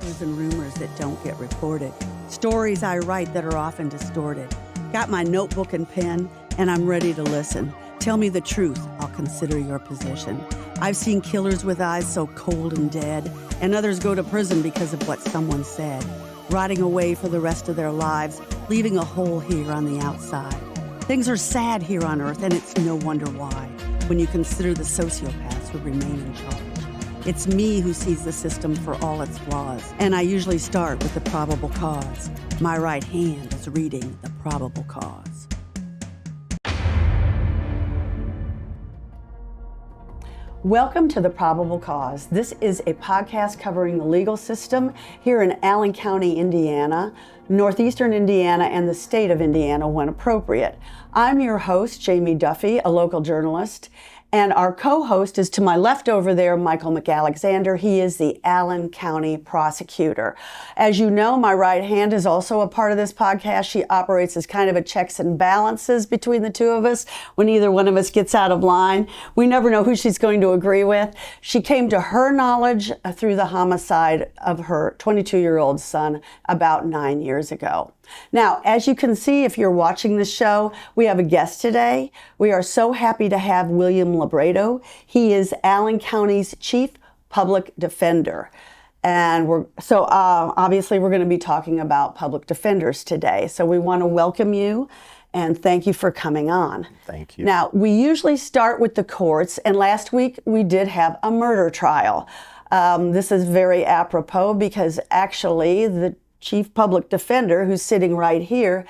whispers and rumors that don't get reported. Stories I write that are often distorted. Got my notebook and pen, and I'm ready to listen. Tell me the truth, I'll consider your position. I've seen killers with eyes so cold and dead, and others go to prison because of what someone said, rotting away for the rest of their lives, leaving a hole here on the outside. Things are sad here on Earth, and it's no wonder why, when you consider the sociopaths who remain in charge. It's me who sees the system for all its flaws, and I usually start with the probable cause. My right hand is reading the probable cause. Welcome to The Probable Cause. This is a podcast covering the legal system here in Allen County, Indiana, northeastern Indiana, and the state of Indiana when appropriate. I'm your host, Jamie Duffy, a local journalist, and our co-host is to my left over there, Michael McAlexander. He is the Allen County Prosecutor. As you know, my right hand is also a part of this podcast. She operates as kind of a checks and balances between the two of us. When either one of us gets out of line, we never know who she's going to agree with. She came to her knowledge through the homicide of her 22-year-old son about 9 years ago. Now, as you can see, if you're watching this show, we have a guest today. We are so happy to have William Lebrato. He is Allen County's Chief Public Defender. And obviously we're going to be talking about public defenders today. So we want to welcome you and thank you for coming on. Thank you. Now, we usually start with the courts, and last week we did have a murder trial. This is very apropos because actually the Chief Public Defender, who's sitting right here,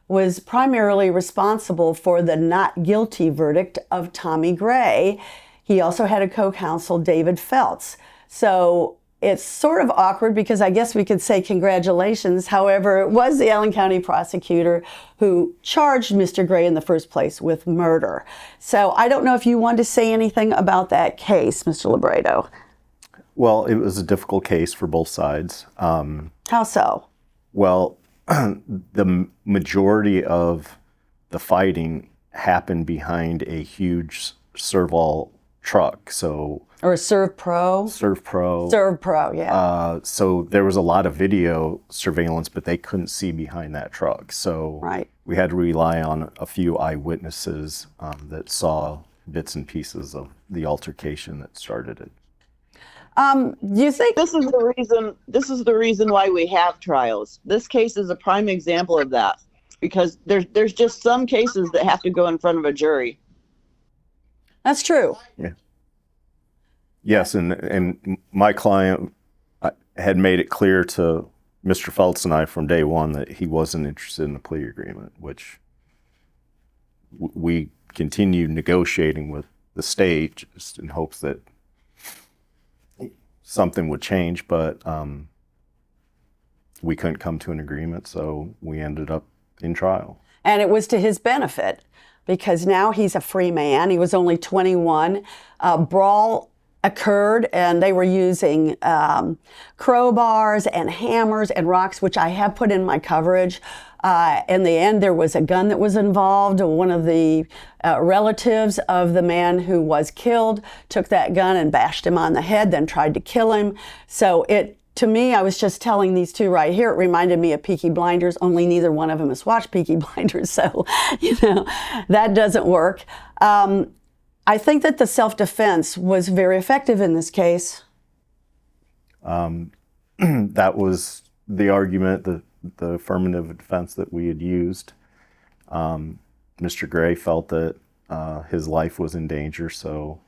was primarily responsible for the not guilty verdict of Tommy Gray. He also had a co-counsel, David Feltz. So it's sort of awkward because I guess we could say congratulations. However, it was the Allen County prosecutor who charged Mr. Gray in the first place with murder. So I don't know if you want to say anything about that case, Mr. Lebrato. Well, it was a difficult case for both sides. How so? Well, the majority of the fighting happened behind a huge Serval truck. Or a Serv Pro? Serv Pro. Serv Pro, yeah. So there was a lot of video surveillance, but they couldn't see behind that truck. So right. We had to rely on a few eyewitnesses that saw bits and pieces of the altercation that started it. Do you think this is the reason why we have trials? This case is a prime example of that, because there's just some cases that have to go in front of a jury. That's true. Yeah. Yes, and my client had made it clear to Mr. Feltz and I from day one that he wasn't interested in a plea agreement, which we continued negotiating with the state just in hopes that something would change, but we couldn't come to an agreement, so we ended up in trial. And it was to his benefit, because now he's a free man. He was only 21. Brawl occurred, and they were using crowbars and hammers and rocks, which I have put in my coverage. In the end, there was a gun that was involved. One of the relatives of the man who was killed took that gun and bashed him on the head, then tried to kill him. So to me, I was just telling these two right here, it reminded me of Peaky Blinders, only neither one of them has watched Peaky Blinders, so, that doesn't work. I think that the self-defense was very effective in this case. That was the argument, the affirmative defense that we had used. Mr. Gray felt that his life was in danger, so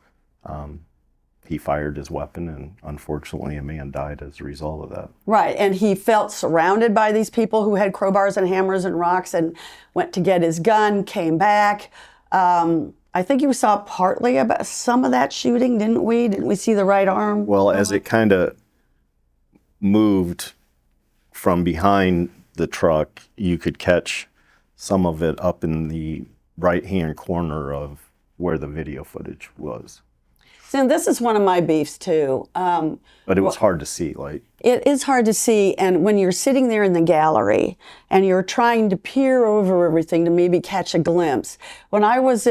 he fired his weapon, and unfortunately a man died as a result of that. Right, and he felt surrounded by these people who had crowbars and hammers and rocks and went to get his gun, came back. I think you saw partly about some of that shooting, didn't we? Didn't we see the right arm? Well, as it kind of moved from behind the truck, you could catch some of it up in the right-hand corner of where the video footage was. See, this is one of my beefs too. But it was hard to see, like. It is hard to see, and when you're sitting there in the gallery and you're trying to peer over everything to maybe catch a glimpse. When I was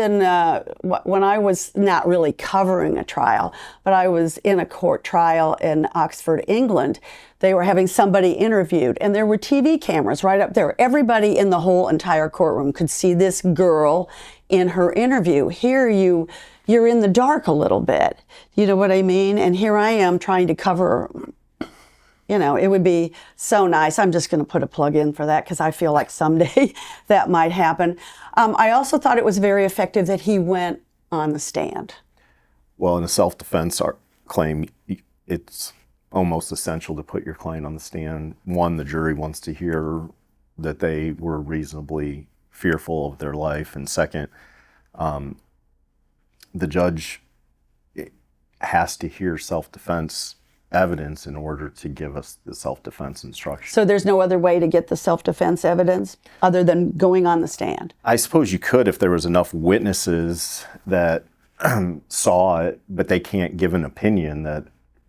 not really covering a trial, but I was in a court trial in Oxford, England, they were having somebody interviewed, and there were TV cameras right up there. Everybody in the whole entire courtroom could see this girl in her interview. Here you're in the dark a little bit. You know what I mean? And here I am trying to cover. You know, it would be so nice. I'm just going to put a plug in for that because I feel like someday that might happen. I also thought it was very effective that he went on the stand. Well, in a self-defense claim, it's almost essential to put your client on the stand. One, the jury wants to hear that they were reasonably fearful of their life. And second, the judge has to hear self-defense evidence in order to give us the self-defense instruction. So there's no other way to get the self-defense evidence other than going on the stand? I suppose you could if there was enough witnesses that saw it, but they can't give an opinion that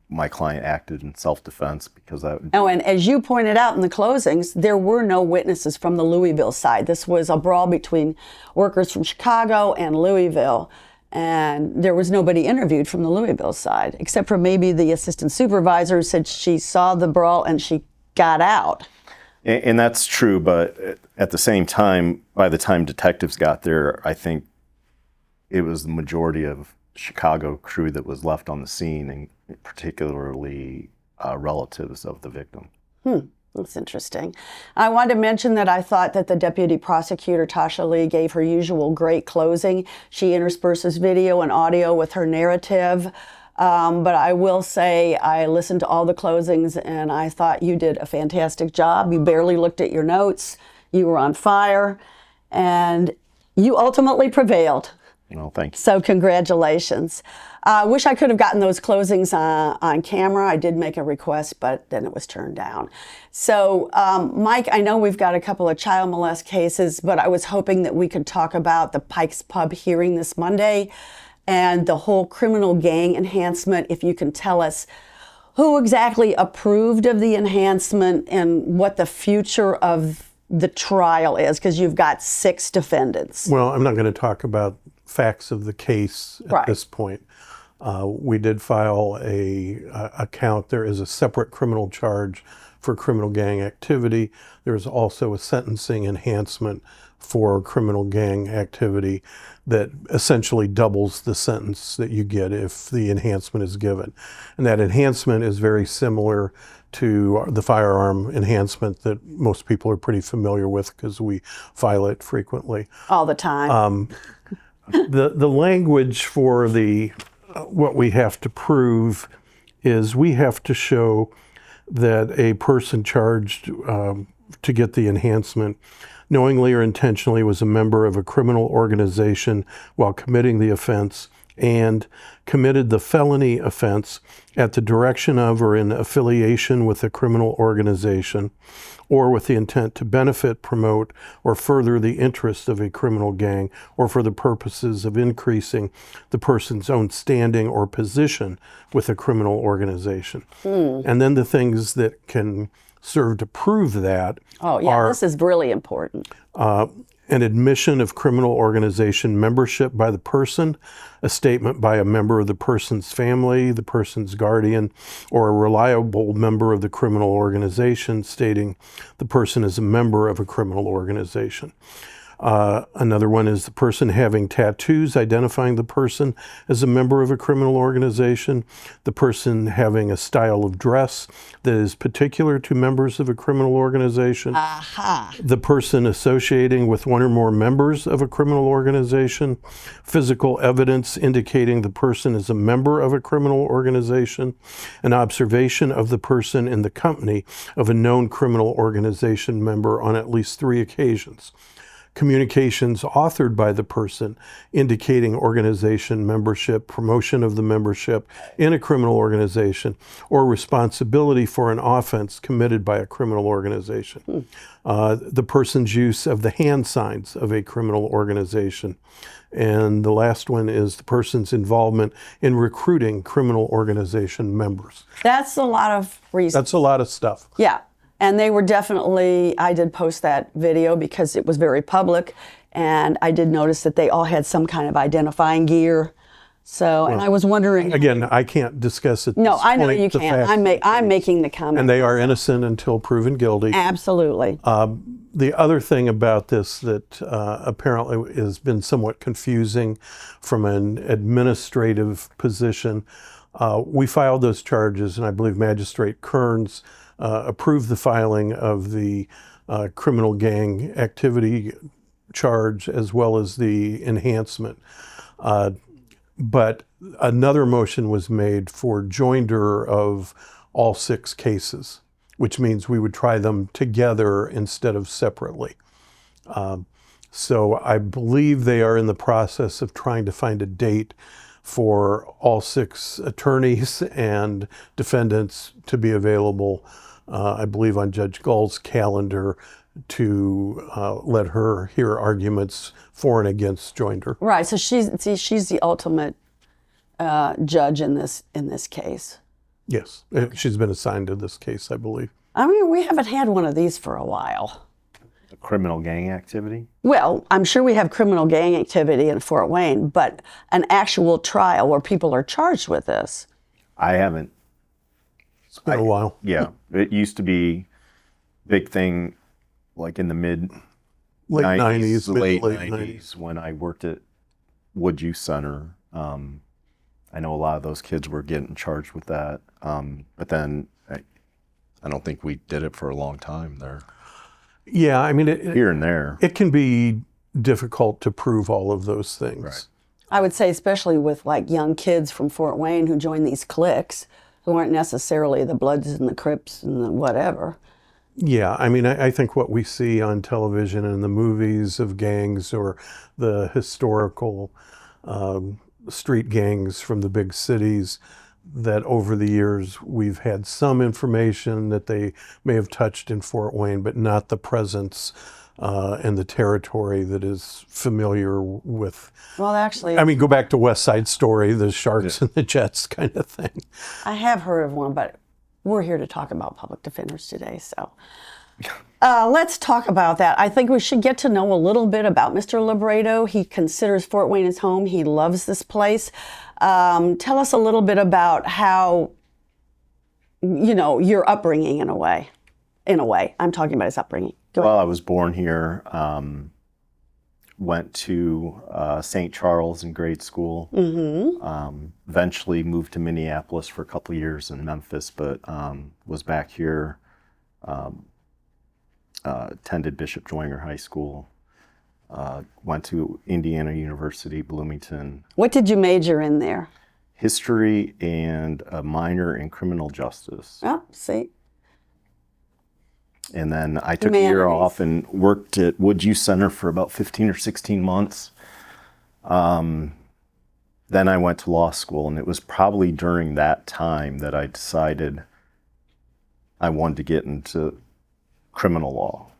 my client acted in self-defense because that would... Oh, and as you pointed out in the closings, there were no witnesses from the Louisville side. This was a brawl between workers from Chicago and Louisville. And there was nobody interviewed from the Louisville side, except for maybe the assistant supervisor who said she saw the brawl and she got out. And that's true, but at the same time, by the time detectives got there, I think it was the majority of Chicago crew that was left on the scene, and particularly relatives of the victim. That's interesting. I wanted to mention that I thought that the deputy prosecutor, Tasha Lee, gave her usual great closing. She intersperses video and audio with her narrative. But I will say I listened to all the closings and I thought you did a fantastic job. You barely looked at your notes. You were on fire. And you ultimately prevailed. Well, thank you. So congratulations. I wish I could have gotten those closings on camera. I did make a request, but then it was turned down. So, Mike, I know we've got a couple of child molest cases, but I was hoping that we could talk about the Pike's Pub hearing this Monday and the whole criminal gang enhancement. If you can tell us who exactly approved of the enhancement and what the future of the trial is, because you've got 6 defendants. Well, I'm not going to talk about facts of the case at this point. We did file a count. There is a separate criminal charge for criminal gang activity. There's also a sentencing enhancement for criminal gang activity that essentially doubles the sentence that you get if the enhancement is given. And that enhancement is very similar to the firearm enhancement that most people are pretty familiar with because we file it frequently. All the time. The language for what we have to prove is we have to show that a person charged to get the enhancement knowingly or intentionally was a member of a criminal organization while committing the offense and committed the felony offense at the direction of or in affiliation with a criminal organization or with the intent to benefit, promote, or further the interests of a criminal gang or for the purposes of increasing the person's own standing or position with a criminal organization. And then the things that can serve to prove that are, this is really important. An admission of criminal organization membership by the person, a statement by a member of the person's family, the person's guardian, or a reliable member of the criminal organization stating the person is a member of a criminal organization. Another one is the person having tattoos identifying the person as a member of a criminal organization, the person having a style of dress that is particular to members of a criminal organization, the person associating with one or more members of a criminal organization, physical evidence indicating the person is a member of a criminal organization, an observation of the person in the company of a known criminal organization member on at least 3 occasions. communications authored by the person indicating organization membership, promotion of the membership in a criminal organization, or responsibility for an offense committed by a criminal organization. The person's use of the hand signs of a criminal organization. And the last one is the person's involvement in recruiting criminal organization members. That's a lot of reasons. That's a lot of stuff. Yeah. And they were definitely, I did post that video because it was very public. And I did notice that they all had some kind of identifying gear. So, and I was wondering. Again, I can't discuss it. No, I know you can't. I'm making the comment. And they are innocent until proven guilty. Absolutely. The other thing about this that apparently has been somewhat confusing from an administrative position, we filed those charges, and I believe Magistrate Kearns approved the filing of the criminal gang activity charge as well as the enhancement. But another motion was made for joinder of all 6 cases, which means we would try them together instead of separately. So I believe they are in the process of trying to find a date for all 6 attorneys and defendants to be available, I believe on Judge Gull's calendar, to let her hear arguments for and against joinder. Right. So she's the ultimate judge in this case. Yes, she's been assigned to this case, I believe. I mean, we haven't had one of these for a while. Criminal gang activity? Well, I'm sure we have criminal gang activity in Fort Wayne, but an actual trial where people are charged with this. I haven't. It's been a while. Yeah. It used to be big thing like in the late 90s when I worked at Wood Youth Center. I know a lot of those kids were getting charged with that. But then I don't think we did it for a long time there. Yeah, I mean, here and there. It can be difficult to prove all of those things. Right. I would say especially with like young kids from Fort Wayne who join these cliques who aren't necessarily the Bloods and the Crips and the whatever. Yeah, I mean, I think what we see on television and the movies of gangs or the historical street gangs from the big cities, that over the years we've had some information that they may have touched in Fort Wayne, but not the presence and the territory that is familiar with. Well, actually, I mean, go back to West Side Story, the Sharks and the Jets kind of thing. I have heard of one, but we're here to talk about public defenders today, so let's talk about that. I think we should get to know a little bit about Mr. Lebrato. He considers Fort Wayne his home. He loves this place. Tell us a little bit about how, your upbringing in a way. I'm talking about his upbringing. Go ahead. Well, I was born here, went to St. Charles in grade school, eventually moved to Minneapolis for a couple of years in Memphis, but was back here, attended Bishop Joyner High School, went to Indiana University, Bloomington. What did you major in there? History and a minor in criminal justice. Oh, see. And then I took a year off and worked at Wood Youth Center for about 15 or 16 months. Then I went to law school, and it was probably during that time that I decided I wanted to get into criminal law.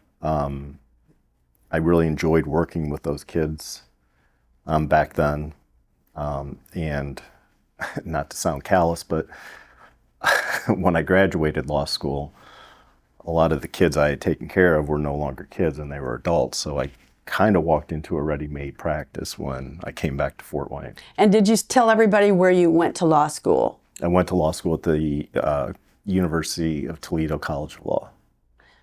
I really enjoyed working with those kids back then. And not to sound callous, but when I graduated law school, a lot of the kids I had taken care of were no longer kids and they were adults. So I kind of walked into a ready-made practice when I came back to Fort Wayne. And did you tell everybody where you went to law school? I went to law school at the University of Toledo College of Law.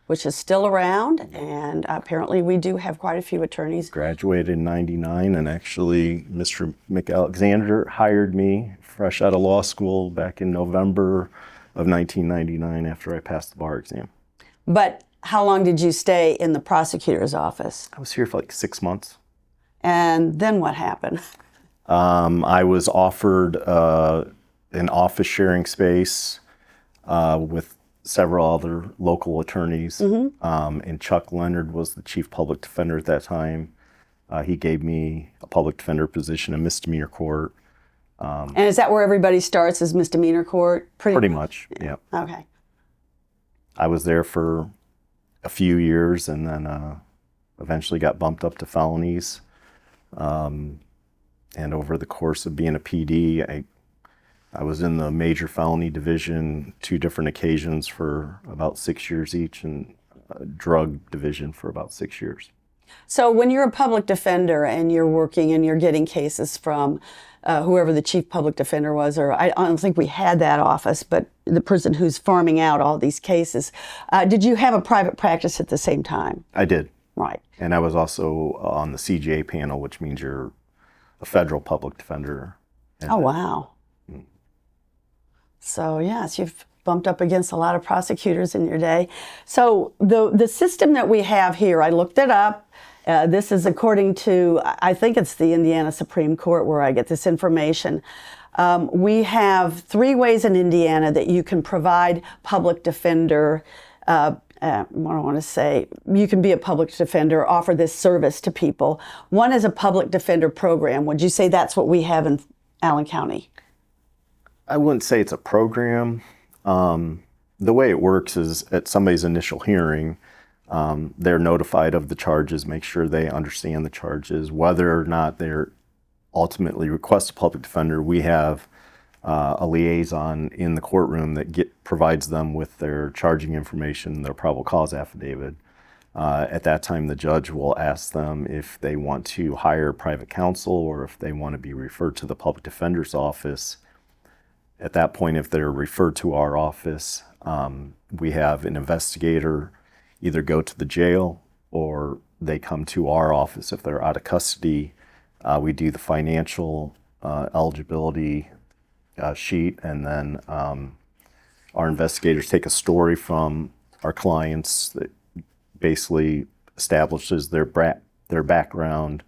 Which is still around, and apparently we do have quite a few attorneys. Graduated in '99, and actually Mr. McAlexander hired me fresh out of law school back in November of 1999 after I passed the bar exam. But how long did you stay in the prosecutor's office? I was here for like 6 months. And then what happened? I was offered an office sharing space with several other local attorneys, and Chuck Leonard was the chief public defender at that time. He gave me a public defender position in misdemeanor court. And is that where everybody starts, is misdemeanor court? Pretty much, yeah. Okay. I was there for a few years and then eventually got bumped up to felonies. And over the course of being a PD, I was in the major felony division 2 different occasions for about 6 years each, and drug division for about 6 years. So when you're a public defender and you're working and you're getting cases from whoever the chief public defender was, or I don't think we had that office, but the person who's farming out all these cases, did you have a private practice at the same time? I did. Right. And I was also on the CJA panel, which means you're a federal public defender. Oh, wow. So, yes, you've bumped up against a lot of prosecutors in your day. So the system that we have here, I looked it up. This is according to, I think it's the Indiana Supreme Court where I get this information. We have 3 ways in Indiana that you can provide public defender, what I want to say, you can be a public defender, offer this service to people. One is a public defender program. Would you say that's what we have in Allen County? I wouldn't say it's a program. The way it works is at somebody's initial hearing, they're notified of the charges, make sure they understand the charges, whether or not they're ultimately request a public defender. We have a liaison in the courtroom that provides them with their charging information, their probable cause affidavit. At that time, the judge will ask them if they want to hire private counsel or if they want to be referred to the public defender's office. At that point, if they're referred to our office, we have an investigator either go to the jail or they come to our office if they're out of custody. We do the financial eligibility sheet, and then our investigators take a story from our clients that basically establishes their background,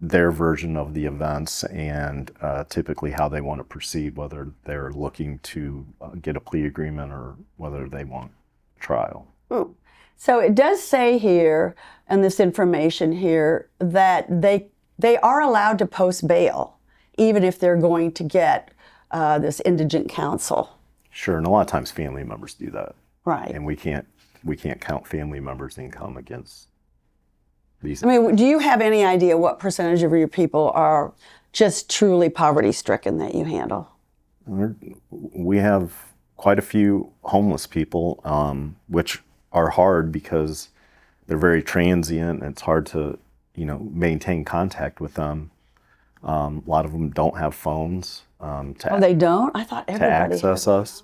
their version of the events, and typically how they want to proceed, whether they're looking to get a plea agreement or whether they want trial. Ooh. So it does say here, in this information here, that they are allowed to post bail, even if they're going to get this indigent counsel. Sure, and a lot of times family members do that. Right. And we can't count family members' income against these. I mean, do you have any idea what percentage of your people are just truly poverty-stricken that you handle? We have quite a few homeless people, which are hard because they're very transient. And it's hard to, maintain contact with them. A lot of them don't have phones. They don't? I thought everybody to access us,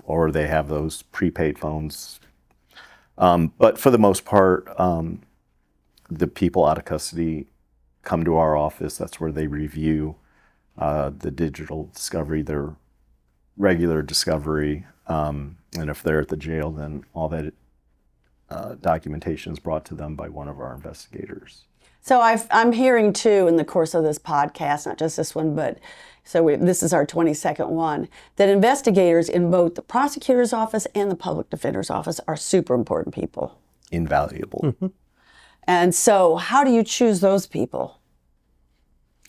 or they have those prepaid phones. But for the most part, the people out of custody come to our office. That's where they review the digital discovery, their regular discovery, and if they're at the jail, then all that documentation is brought to them by one of our investigators. So I'm hearing too in the course of this podcast, not just this one, but this is our 22nd one, that investigators in both the prosecutor's office and the public defender's office are super important people. Invaluable. Mm-hmm. And so how do you choose those people?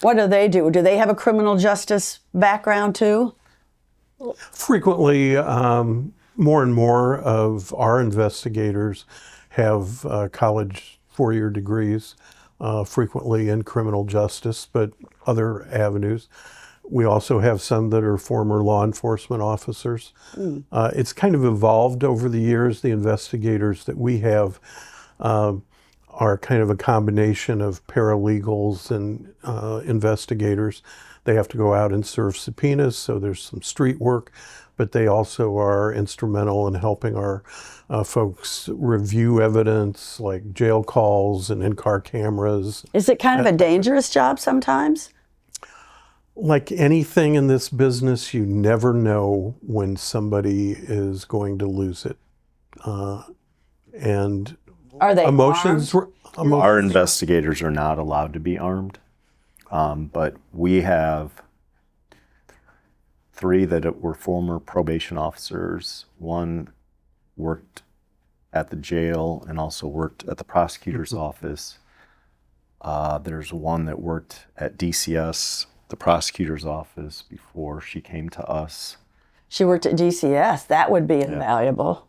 What do they do? Do they have a criminal justice background too? Frequently, more and more of our investigators have college 4-year degrees, frequently in criminal justice, but other avenues. We also have some that are former law enforcement officers. It's kind of evolved over the years. The investigators that we have are kind of a combination of paralegals and investigators. They have to go out and serve subpoenas, so there's some street work, but they also are instrumental in helping our folks review evidence like jail calls and in-car cameras. Is it kind of a dangerous job sometimes? Like anything in this business, you never know when somebody is going to lose it. And are they emotions? Our investigators are not allowed to be armed, but we have 3 that were former probation officers. 1 worked at the jail and also worked at the prosecutor's office. There's 1 that worked at DCS, the prosecutor's office, before she came to us. She worked at DCS. That would be invaluable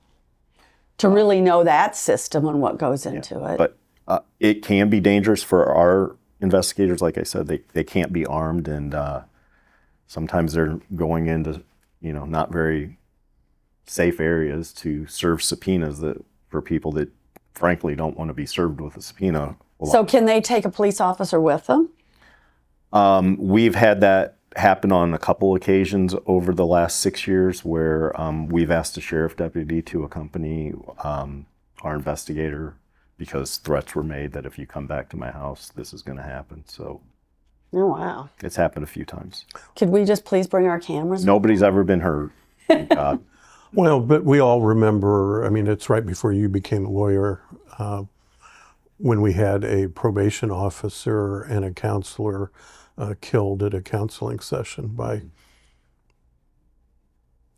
to really know that system and what goes into it. But it can be dangerous for our investigators. Like I said, they can't be armed, and sometimes they're going into, not very safe areas to serve subpoenas for people that frankly don't want to be served with a subpoena. So can they take a police officer with them? We've had that happen on a couple occasions over the last 6 years where we've asked a sheriff deputy to accompany our investigator because threats were made that if you come back to my house, this is going to happen. So Oh, wow. it's happened a few times. Could we just please bring our cameras? Nobody's ever been hurt. Thank God. Well, but we all remember, it's right before you became a lawyer, when we had a probation officer and a counselor killed at a counseling session by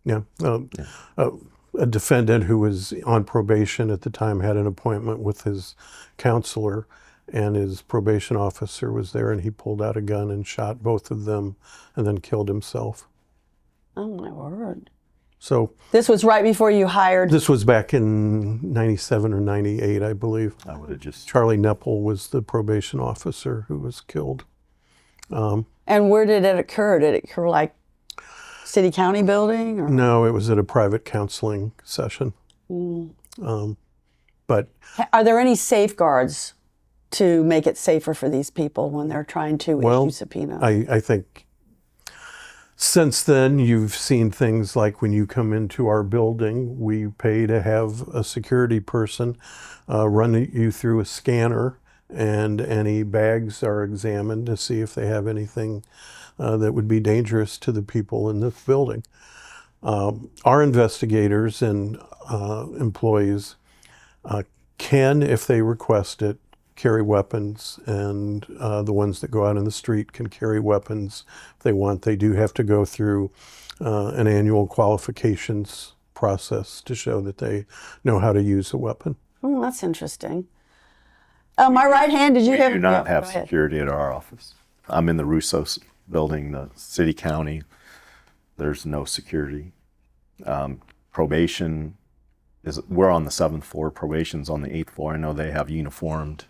a defendant who was on probation at the time had an appointment with his counselor, and his probation officer was there, and he pulled out a gun and shot both of them and then killed himself. Oh, my word. So This was right before you hired? this was back in 97 or 98, I believe. I would have just. Charlie Nepple was the probation officer who was killed. And where did it occur? Did it occur like city county building? Or? No, it was at a private counseling session. But Are there any safeguards to make it safer for these people when they're trying to issue subpoenas? I think since then you've seen things like when you come into our building, we pay to have a security person run you through a scanner, and any bags are examined to see if they have anything that would be dangerous to the people in this building. Our investigators and employees can, if they request it, carry weapons, and the ones that go out in the street can carry weapons if they want. They do have to go through an annual qualifications process to show that they know how to use a weapon. Oh, that's interesting. My right hand, did you We have? do not yeah, have go ahead. security at our office. I'm in the Russo building, the city county. There's no security. Probation we're on the 7th floor. Probation's on the 8th floor. I know they have uniformed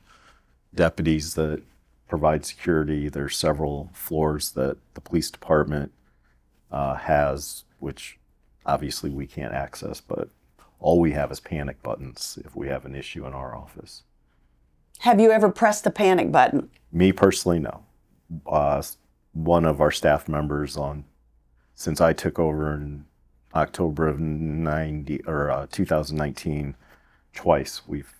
deputies that provide security. There's several floors that the police department has, which obviously we can't access, but all we have is panic buttons if we have an issue in our office. Have you ever pressed the panic button? Me personally, no. One of our staff members since I took over in October of 2019, twice we've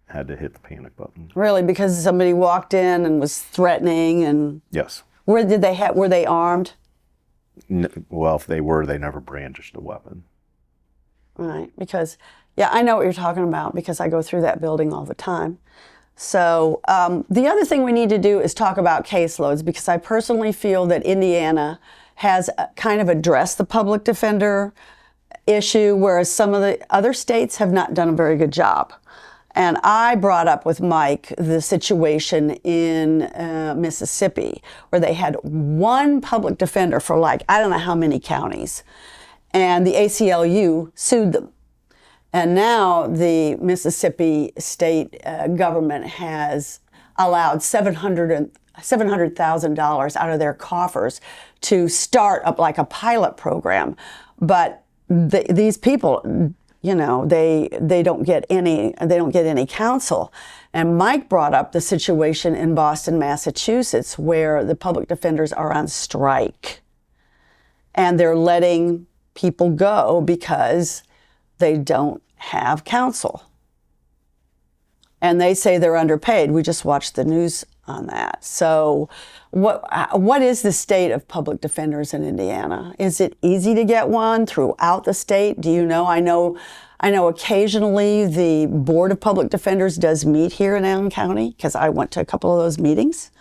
had to hit the panic button. Really, because somebody walked in and was threatening, and Yes. were they armed? Well, if they were, they never brandished a weapon. Right, because, yeah, I know what you're talking about because I go through that building all the time. So the other thing we need to do is talk about caseloads, because I personally feel that Indiana has kind of addressed the public defender issue, whereas some of the other states have not done a very good job. And I brought up with Mike the situation in Mississippi, where they had one public defender for I don't know how many counties, and the ACLU sued them. And now the Mississippi state government has allowed $700,000 out of their coffers to start up like a pilot program. But these people, they don't get any counsel. And Mike brought up the situation in Boston, Massachusetts, where the public defenders are on strike, and they're letting people go because they don't have counsel. And they say they're underpaid. We just watched the news on that. So what is the state of public defenders in Indiana? Is it easy to get one throughout the state? Do you know? I know occasionally the Board of Public Defenders does meet here in Allen County, because I went to a couple of those meetings.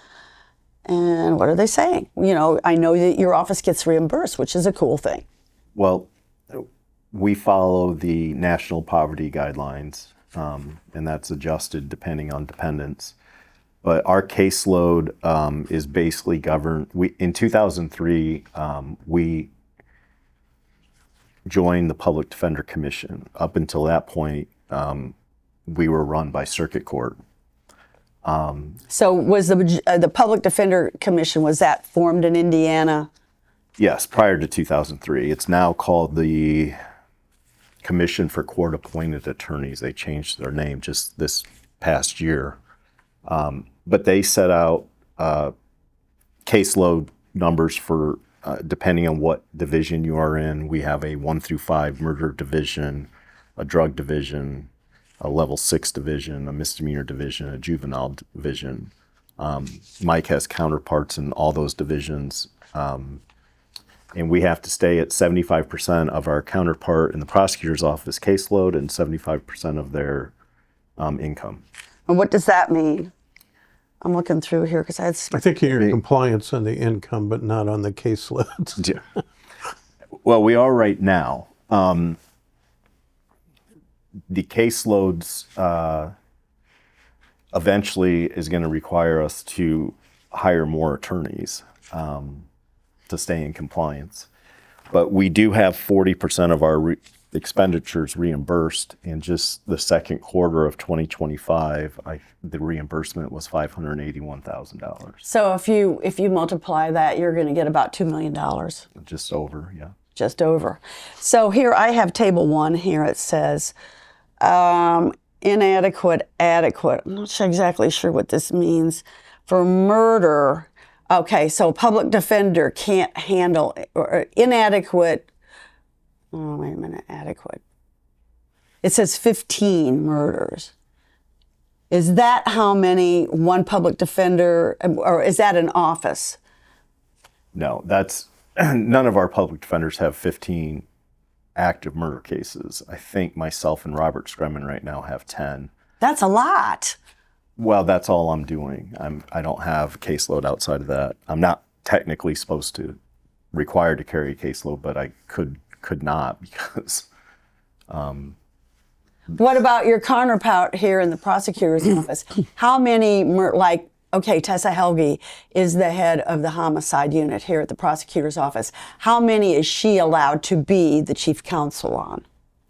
And what are they saying? You know, I know that your office gets reimbursed, which is a cool thing. Well, we follow the national poverty guidelines, and that's adjusted depending on dependents. But our caseload is basically governed. In 2003, we joined the Public Defender Commission. Up until that point, we were run by circuit court. So was the Public Defender Commission, was that formed in Indiana? Yes, prior to 2003. It's now called the Commission for Court-Appointed Attorneys. They changed their name just this past year. But they set out caseload numbers for, depending on what division you are in. We have a 1 through 5 murder division, a drug division, a level 6 division, a misdemeanor division, a juvenile division. Mike has counterparts in all those divisions. And we have to stay at 75% of our counterpart in the prosecutor's office caseload and 75% of their income. And what does that mean? I'm looking through here because I had. I think you're in compliance on the income, but not on the caseloads. Yeah. Well, we are right now. The caseloads eventually is going to require us to hire more attorneys to stay in compliance. But we do have 40% of our expenditures reimbursed. In just the second quarter of 2025, the reimbursement was $581,000. So if you multiply that, you're going to get about $2 million. Just over, yeah. Just over. So here I have table 1 here. It says inadequate, adequate. I'm not exactly sure what this means. For murder, okay, so public defender can't handle, or inadequate, oh, wait a minute, adequate. It says 15 murders. Is that how many one public defender, or is that an office? No, that's, none of our public defenders have 15 active murder cases. I think myself and Robert Scremin right now have 10. That's a lot. Well, that's all I'm doing. I don't have caseload outside of that. I'm not technically required to carry a caseload, but I could not because. What about your counterpart here in the prosecutor's office? How many, okay, Tessa Helge is the head of the homicide unit here at the prosecutor's office. How many is she allowed to be the chief counsel on?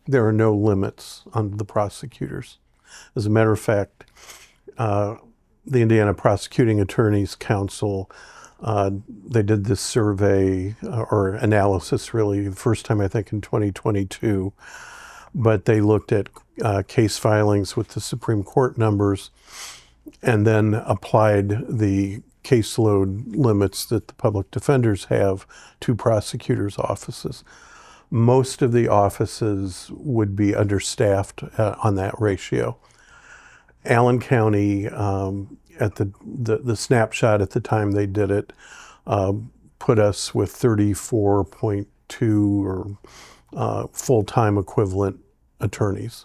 There are no limits on the prosecutors. As a matter of fact, the Indiana Prosecuting Attorneys Council, they did this survey or analysis really the first time I think in 2022, but they looked at case filings with the Supreme Court numbers and then applied the caseload limits that the public defenders have to prosecutors' offices. Most of the offices would be understaffed on that ratio. Allen County, at the snapshot at the time they did it, put us with 34.2 or full-time equivalent attorneys.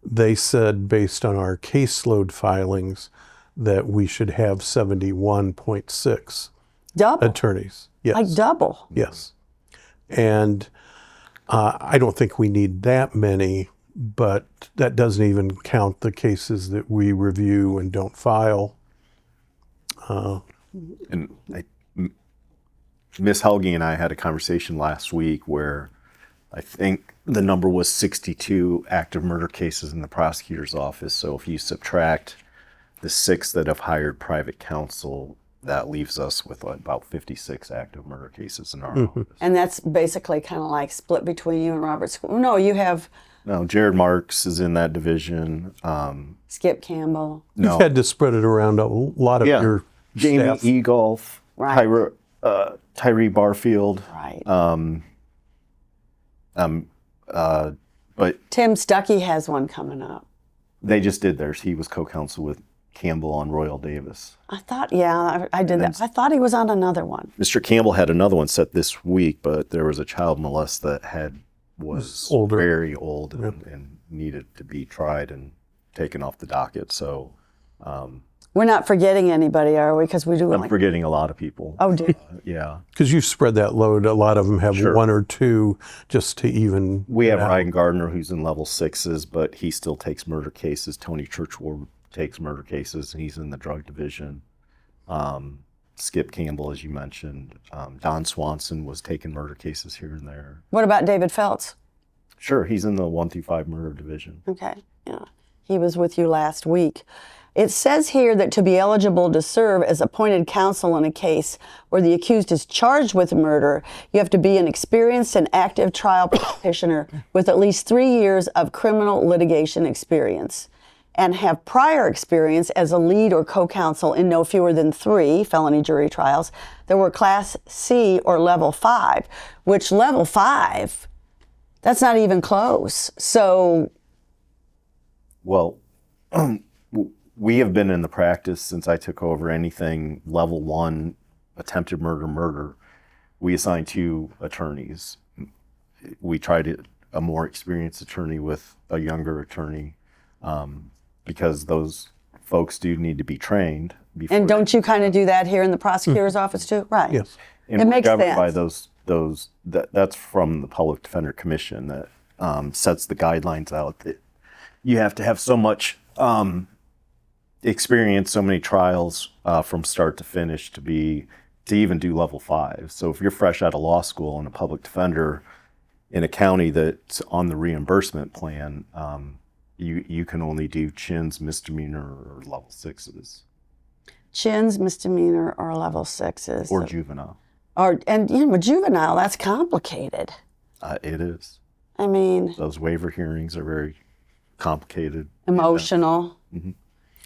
They said, based on our caseload filings, that we should have 71.6 Double. attorneys. Yes. Like double. Yes. And I don't think we need that many, but that doesn't even count the cases that we review and don't file. And Ms. Helge and I had a conversation last week where I think the number was 62 active murder cases in the prosecutor's office. So if you subtract the 6 that have hired private counsel, that leaves us with about 56 active murder cases in our office. And that's basically kind of like split between you and Robert. No, you have No, Jared Marks is in that division. Skip Campbell. No, You've had to spread it around a lot of your Jamie staff. Egolf, Right. Tyree Barfield. Right. But Tim Stuckey has one coming up. they just did theirs. He was co-counsel with Campbell on Royal Davis. I thought, yeah, I did that. I thought he was on another one. Mr. Campbell had another one set this week, but there was a child molest that was older. very old and needed to be tried and taken off the docket. So, We're not forgetting anybody, are we? Because we do I'm forgetting a lot of people. Oh, do Yeah. Because you've spread that load. A lot of them have Sure. one or two just to even. We have it out. Ryan Gardner, who's in level 6s, but he still takes murder cases. Tony Churchward takes murder cases, and he's in the drug division. Skip Campbell, as you mentioned. Don Swanson was taking murder cases here and there. What about David Feltz? Sure, he's in the 1 through 5 murder division. Okay, yeah. He was with you last week. It says here that to be eligible to serve as appointed counsel in a case where the accused is charged with murder, you have to be an experienced and active trial practitioner with at least 3 years of criminal litigation experience and have prior experience as a lead or co-counsel in no fewer than 3 felony jury trials that were Class C or Level 5, which Level 5, that's not even close. So, Well, we have been in the practice since I took over anything level 1, attempted murder. We assign 2 attorneys. We tried a more experienced attorney with a younger attorney because those folks do need to be trained. and don't you kind of do that here in the prosecutor's office too? Right. Yes. And It we're makes governed by sense. that's from the Public Defender Commission that sets the guidelines out that you have to have so much experience, so many trials from start to finish to even do level 5. So if you're fresh out of law school and a public defender in a county that's on the reimbursement plan, you can only do chins, misdemeanor, or level 6s. Chins, misdemeanor, or Level 6s. Or juvenile. And you know, with juvenile, that's complicated. It is. I mean, Those waiver hearings are very complicated. emotional.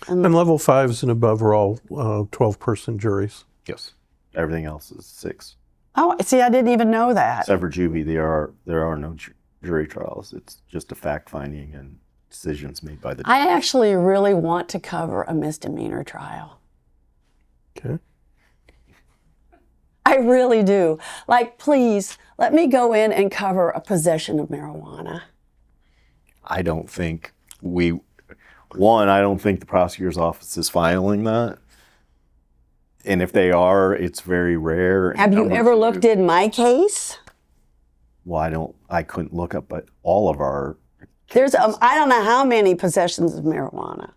And level 5s and above are all 12-person juries. Yes. Everything else is 6. Oh, see, I didn't even know that. Except for juvie, there are no jury trials. It's just a fact finding and decisions made by the I actually really want to cover a misdemeanor trial. Okay. I really do. Like, please, let me go in and cover a possession of marijuana. I don't think I don't think the prosecutor's office is filing that. And if they are, it's very rare. Have you ever looked in my case? Well, I couldn't look up, but all of our There's, I don't know how many possessions of marijuana.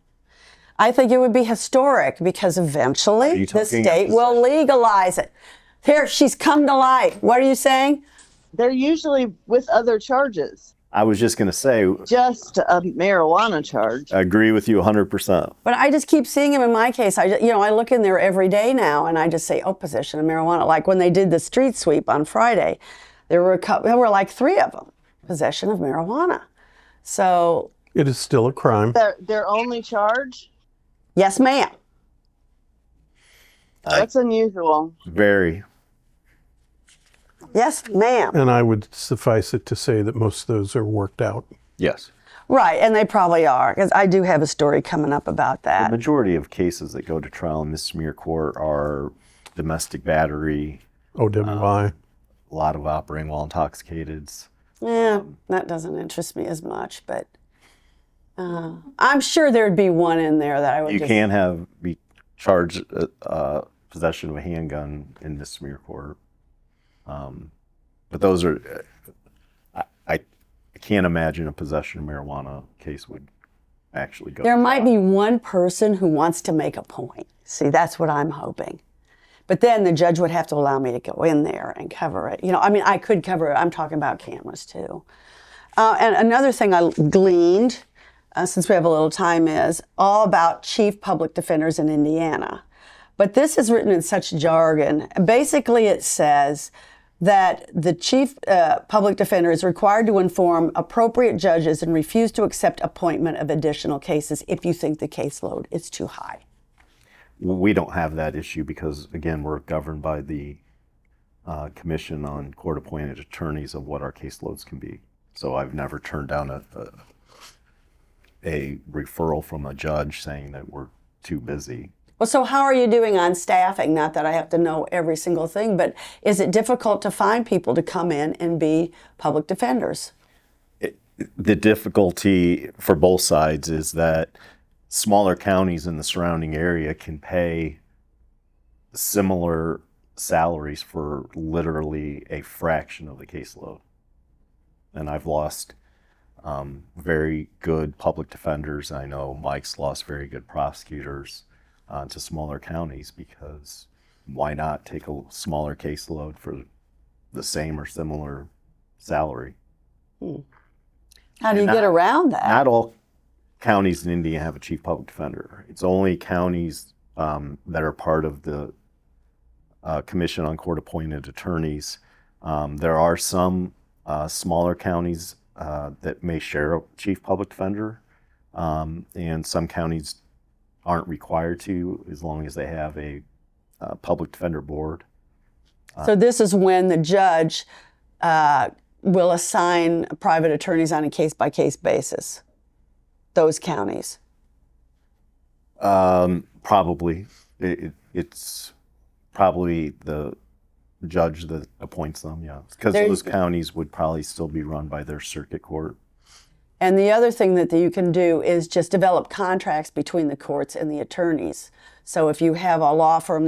I think it would be historic because eventually the state will legalize it. Here, she's come to light. What are you saying? They're usually with other charges, I was just going to say, just a marijuana charge. I agree with you 100%. But I just keep seeing them in my case. I look in there every day now, and I just say, "Oh, possession of marijuana." Like when they did the street sweep on Friday, there were like 3 of them, possession of marijuana. So It is still a crime. Their only charge? yes, ma'am. That's unusual. Very. Yes, ma'am. And I would suffice it to say that most of those are worked out. Yes. Right, and they probably are, because I do have a story coming up about The that. majority of cases that go to trial in misdemeanor court are domestic battery, OWI. a lot of operating while intoxicated. Yeah, that doesn't interest me as much, but I'm sure there'd be one in there that I would You just... can be charged possession of a handgun in misdemeanor court. But those are, I can't imagine a possession of marijuana case would actually go. There might be one person who wants to make a point. See, that's what I'm hoping. But then the judge would have to allow me to go in there and cover it. I could cover it. I'm talking about cameras too. And another thing I gleaned, since we have a little time, is all about chief public defenders in Indiana. But this is written in such jargon. Basically, it says that the chief public defender is required to inform appropriate judges and refuse to accept appointment of additional cases if you think the caseload is too high. We don't have that issue because, again, we're governed by the Commission on Court-Appointed Attorneys of what our caseloads can be. So I've never turned down a referral from a judge saying that we're too busy. Well, so how are you doing on staffing? Not that I have to know every single thing, but is it difficult to find people to come in and be public defenders? The difficulty for both sides is that smaller counties in the surrounding area can pay similar salaries for literally a fraction of the caseload. And I've lost very good public defenders. I know Mike's lost very good prosecutors to smaller counties, because why not take a smaller caseload for the same or similar salary? How do you get around that? Not all counties in Indiana have a chief public defender. It's only counties that are part of the Commission on Court Appointed Attorneys. There are some smaller counties that may share a chief public defender, and some counties aren't required to, as long as they have a public defender board. So this is when the judge will assign private attorneys on a case-by-case basis, those counties. Probably. It's probably the judge that appoints them, yeah. Because those counties would probably still be run by their circuit court. And the other thing that you can do is just develop contracts between the courts and the attorneys. So if you have a law firm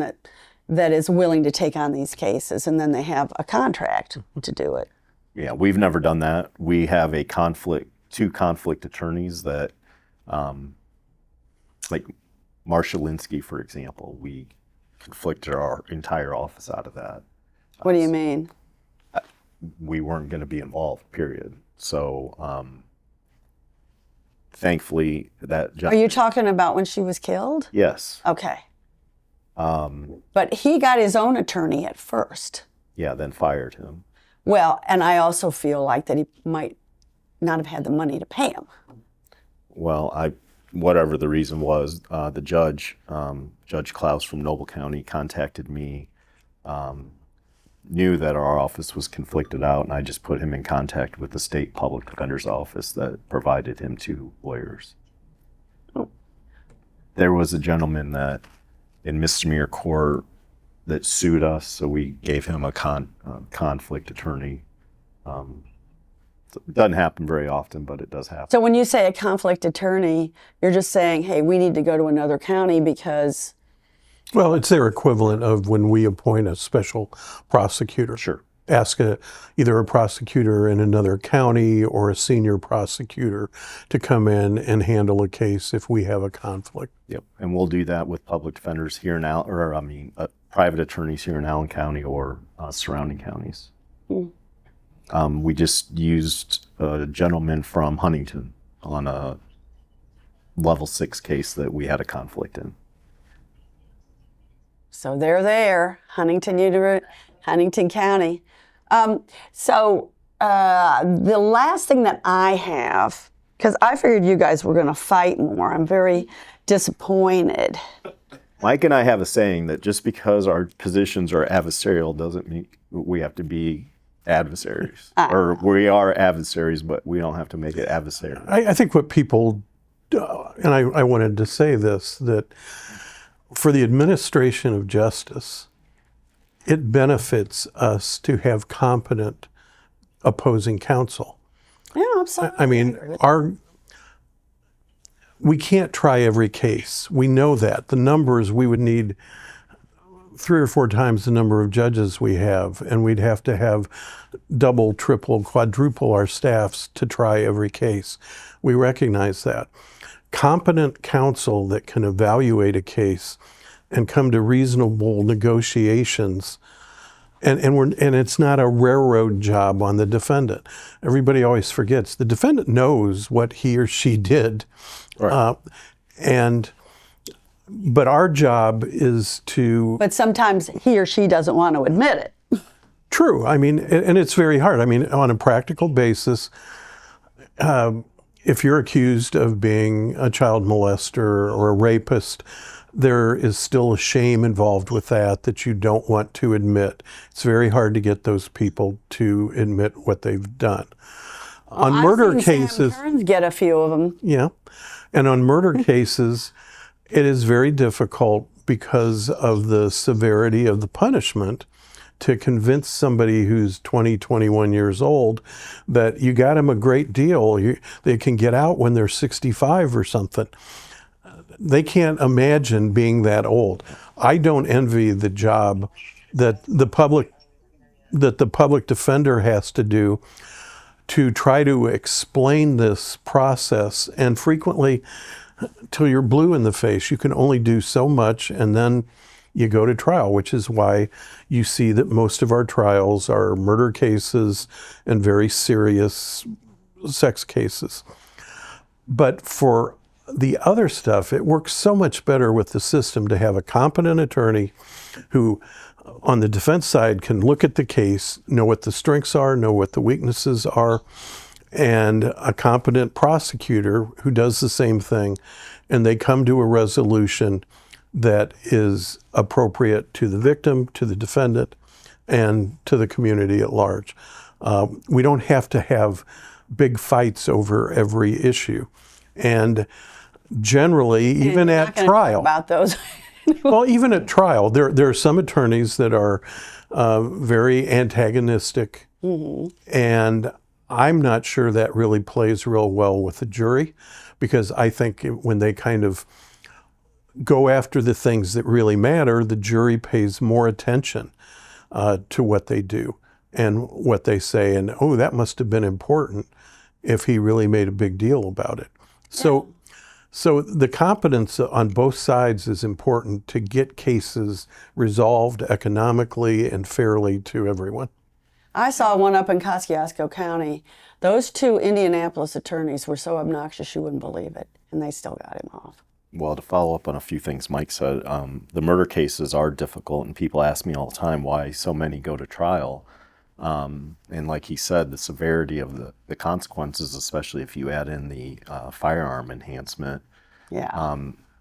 that is willing to take on these cases, and then they have a contract to do it. Yeah, we've never done that. We have two conflict attorneys that, like Marsha Linsky, for example, we conflicted our entire office out of that. What do you mean? We weren't going to be involved, period. So thankfully that judge... Are you talking about when she was killed? Yes. Okay. But he got his own attorney at first. Yeah, then fired him. Well, and I also feel like that he might not have had the money to pay him. Well, whatever the reason was, the judge, Judge Klaus from Noble County, contacted me, knew that our office was conflicted out, and I just put him in contact with the state public defender's office that provided him 2 lawyers. Oh. There was a gentleman that in misdemeanor court that sued us, so we gave him a conflict attorney. It doesn't happen very often, but it does happen. So when you say a conflict attorney, you're just saying, hey, we need to go to another county because... Well, it's their equivalent of when we appoint a special prosecutor. Sure. Ask either a prosecutor in another county or a senior prosecutor to come in and handle a case if we have a conflict. Yep, and we'll do that with public defenders here in private attorneys here in Allen County or surrounding counties. We just used a gentleman from Huntington on a level 6 case that we had a conflict in. So they're there, Huntington County. So the last thing that I have, because I figured you guys were going to fight more. I'm very disappointed. Mike and I have a saying that just because our positions are adversarial doesn't mean we have to be adversaries. Or we are adversaries, but we don't have to make it adversarial. I think what people, and I wanted to say this, that for the administration of justice, it benefits us to have competent opposing counsel. Yeah, absolutely. I mean, we can't try every case. We know that. The numbers, we would need 3 or 4 times the number of judges we have, and we'd have to have double, triple, quadruple our staffs to try every case. We recognize that. Competent counsel that can evaluate a case and come to reasonable negotiations, and it's not a railroad job on the defendant. Everybody always forgets the defendant knows what he or she did, Right. But our job is to... But sometimes he or she doesn't want to admit it. True. I mean, and it's very hard. I mean, on a practical basis, if you're accused of being a child molester or a rapist, there is still a shame involved with that you don't want to admit. It's very hard to get those people to admit what they've done. On murder cases... Sam Kearns get a few of them. Yeah. And on murder cases, it is very difficult because of the severity of the punishment to convince somebody who's 20, 21 years old that you got them a great deal. They can get out when they're 65 or something. they can't imagine being that old. I don't envy the job that the public defender has to do to try to explain this process. And frequently, till you're blue in the face, you can only do so much, and then you go to trial, which is why you see that most of our trials are murder cases and very serious sex cases. But for the other stuff, it works so much better with the system to have a competent attorney who, on the defense side, can look at the case, know what the strengths are, know what the weaknesses are, and a competent prosecutor who does the same thing, and they come to a resolution that is appropriate to the victim, to the defendant, and to the community at large. We don't have to have big fights over every issue. And generally, even at trial, about those. well, even at trial, there are some attorneys that are very antagonistic, and I'm not sure that really plays real well with the jury, because I think when they kind of go after the things that really matter, the jury pays more attention to what they do and what they say, and oh, that must have been important if he really made a big deal about it. So the competence on both sides is important to get cases resolved economically and fairly to everyone. I saw one up in Kosciuszko County. Those two Indianapolis attorneys were so obnoxious you wouldn't believe it, and they still got him off. Well, to follow up on a few things Mike said, the murder cases are difficult, and people ask me all the time why so many go to trial. And like he said, the severity of the consequences, especially if you add in the firearm enhancement,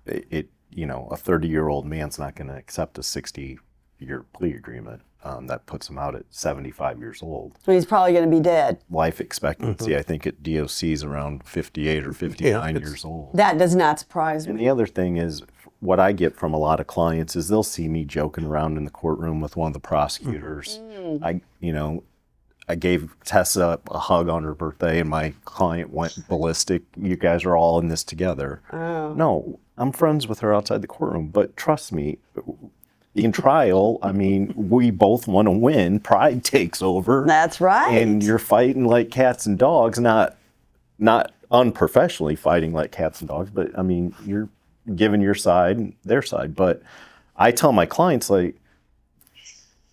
it you know, a 30-year-old man's not going to accept a 60-year plea agreement. That puts him out at 75 years old. So he's probably going to be dead. Life expectancy, I think at DOC is around 58 or 59 years old. That does not surprise And me. the other thing is, what I get from a lot of clients is they'll see me joking around in the courtroom with one of the prosecutors. I gave Tessa a hug on her birthday, and my client went ballistic. You guys are all in this together. Oh. No, I'm friends with her outside the courtroom, but trust me, in trial, I mean, we both want to win. Pride takes over. That's right. And you're fighting like cats and dogs, not unprofessionally fighting like cats and dogs, but I mean, you're giving your side and their side. But I tell my clients, like,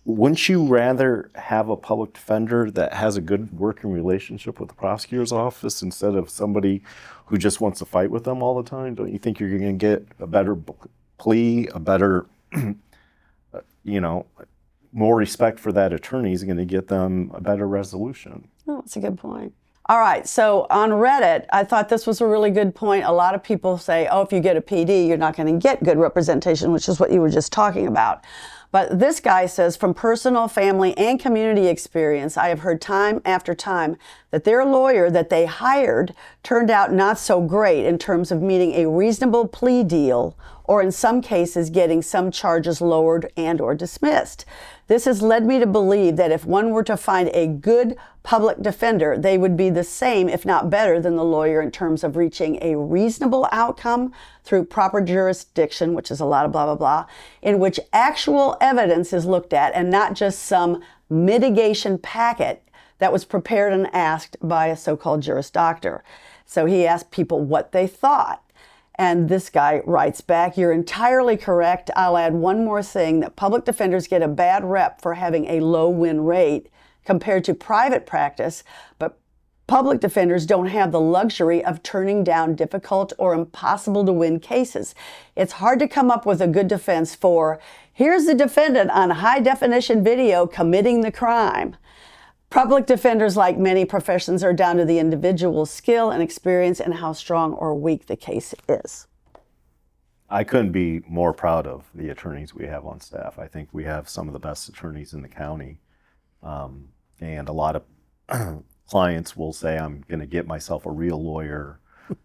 wouldn't you rather have a public defender that has a good working relationship with the prosecutor's office instead of somebody who just wants to fight with them all the time? Don't you think you're going to get a better plea, a better, more respect for that attorney is going to get them a better resolution? Oh, that's a good point. All right, so on Reddit, I thought this was a really good point. A lot of people say, oh, if you get a PD, you're not going to get good representation, which is what you were just talking about. But this guy says, from personal, family, and community experience, I have heard time after time that their lawyer that they hired turned out not so great in terms of meeting a reasonable plea deal, or in some cases getting some charges lowered and or dismissed. This has led me to believe that if one were to find a good public defender, they would be the same, if not better, than the lawyer in terms of reaching a reasonable outcome through proper jurisdiction, which is a lot of blah, blah, blah, in which actual evidence is looked at and not just some mitigation packet that was prepared and asked by a so-called Juris Doctor. So he asked people what they thought. And this guy writes back, you're entirely correct. I'll add one more thing, that public defenders get a bad rep for having a low win rate compared to private practice, but public defenders don't have the luxury of turning down difficult or impossible to win cases. It's hard to come up with a good defense for, here's the defendant on high definition video committing the crime. Public defenders, like many professions, are down to the individual's skill and experience and how strong or weak the case is. I couldn't be more proud of the attorneys we have on staff. I think we have some of the best attorneys in the county. And a lot of clients will say, I'm going to get myself a real lawyer.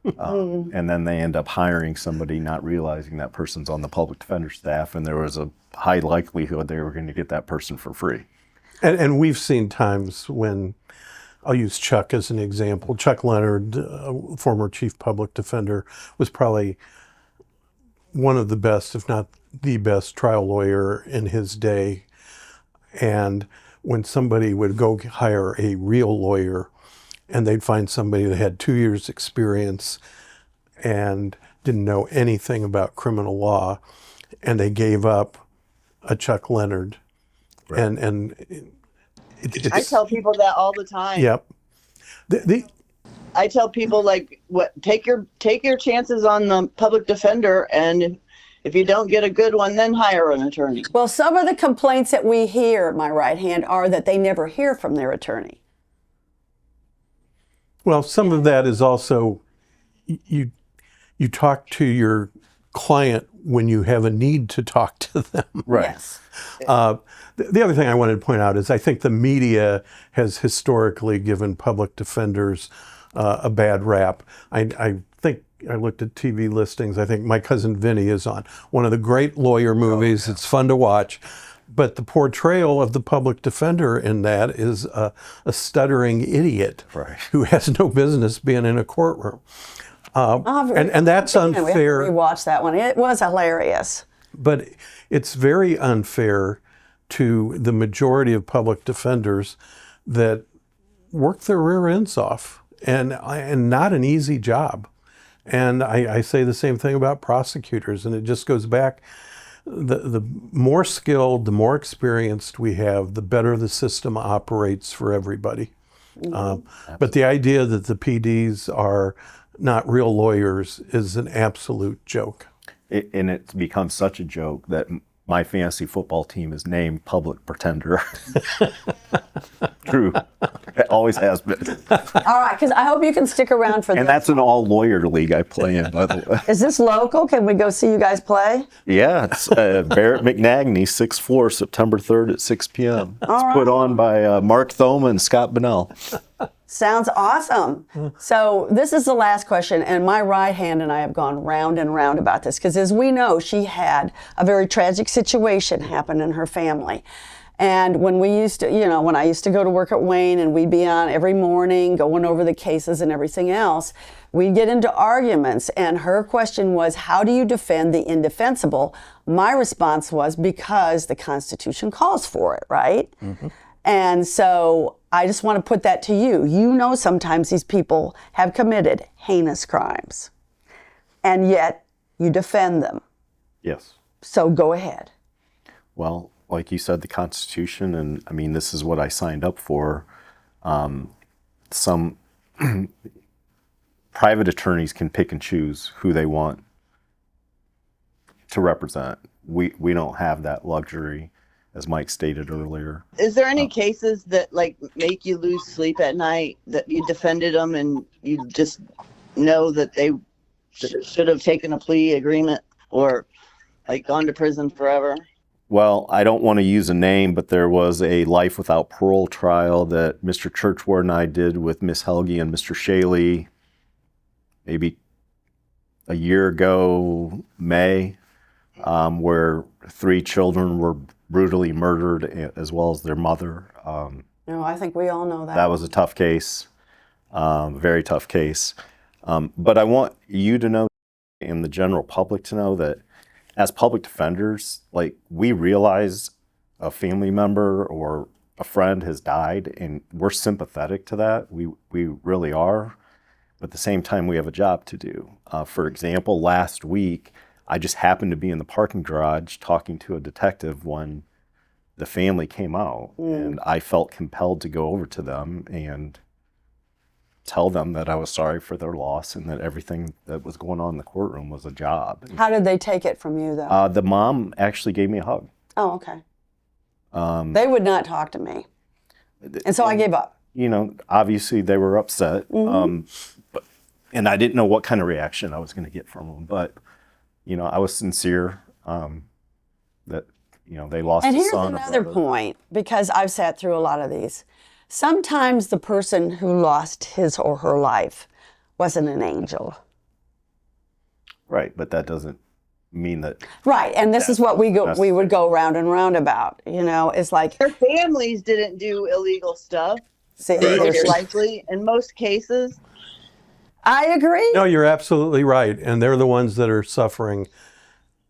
And then they end up hiring somebody, not realizing that person's on the public defender staff, and there was a high likelihood they were going to get that person for free. And we've seen times when, I'll use Chuck as an example. Chuck Leonard, former chief public defender, was probably one of the best, if not the best, trial lawyer in his day. And when somebody would go hire a real lawyer and they'd find somebody that had 2 years experience and didn't know anything about criminal law, and they gave up a Chuck Leonard. Right. And it's, I tell people that all the time. Yep. I tell people, like, take your chances on the public defender, and if you don't get a good one, then hire an attorney. Well, some of the complaints that we hear, my right hand, are that they never hear from their attorney. Well, some of that is also you talk to your client when you have a need to talk to them. Right. Yes. The other thing I wanted to point out is I think the media has historically given public defenders a bad rap. I think I looked at TV listings. I think My Cousin Vinny is on one of the great lawyer movies. Oh, yeah. It's fun to watch. But the portrayal of the public defender in that is a stuttering idiot who has no business being in a courtroom. And that's unfair. We watched that one. It was hilarious. But it's very unfair to the majority of public defenders that work their rear ends off, and not an easy job. And I say the same thing about prosecutors, and it just goes back. The more skilled, the more experienced we have, the better the system operates for everybody. But the idea that the PDs are not real lawyers is an absolute joke. And it's become such a joke that my fantasy football team is named Public Pretender. True. It always has been. All right, because I hope you can stick around for this. And that's an all-lawyer league I play in, by the way. Is this local? Can we go see you guys play? Yeah, it's Barrett McNagny, 6th floor, September 3rd at 6 p.m. It's put on by Mark Thoma and Scott Bonnell. Sounds awesome. So this is the last question, and my right hand and I have gone round and round about this, because as we know, she had a very tragic situation happen in her family. And when we used to, when I used to go to work at Wayne and we'd be on every morning going over the cases and everything else, we'd get into arguments. And her question was, how do you defend the indefensible? My response was, because the Constitution calls for it, right? Mm-hmm. And so I just want to put that to you. You know, sometimes these people have committed heinous crimes, and yet you defend them. Yes. So go ahead. Well, like you said, the Constitution, and I mean, this is what I signed up for. Some private attorneys can pick and choose who they want to represent. We don't have that luxury, as Mike stated earlier. Is there any cases that make you lose sleep at night, that you defended them and you just know that they should have taken a plea agreement or gone to prison forever? Well, I don't want to use a name, but there was a life without parole trial that Mr. Churchward and I did with Miss Helge and Mr. Shaley maybe a year ago, May, where 3 children were brutally murdered, as well as their mother. I think we all know that. That was a tough case, very tough case. But I want you to know, and the general public to know, that as public defenders, we realize a family member or a friend has died, and we're sympathetic to that. We really are. But at the same time, we have a job to do. For example, last week, I just happened to be in the parking garage talking to a detective when the family came out, and I felt compelled to go over to them and tell them that I was sorry for their loss and that everything that was going on in the courtroom was a job. How did they take it from you, though? The mom actually gave me a hug. Oh, okay. They would not talk to me, and so I gave up. Obviously they were upset, Mm-hmm. and I didn't know what kind of reaction I was going to get from them, but I was sincere that they lost a son. And here's another point, because I've sat through a lot of these. Sometimes the person who lost his or her life wasn't an angel. Right, but that doesn't mean that. Right, and this is what we would go round and round about. It's like their families didn't do illegal stuff. Most likely, in most cases. I agree. No, you're absolutely right, and they're the ones that are suffering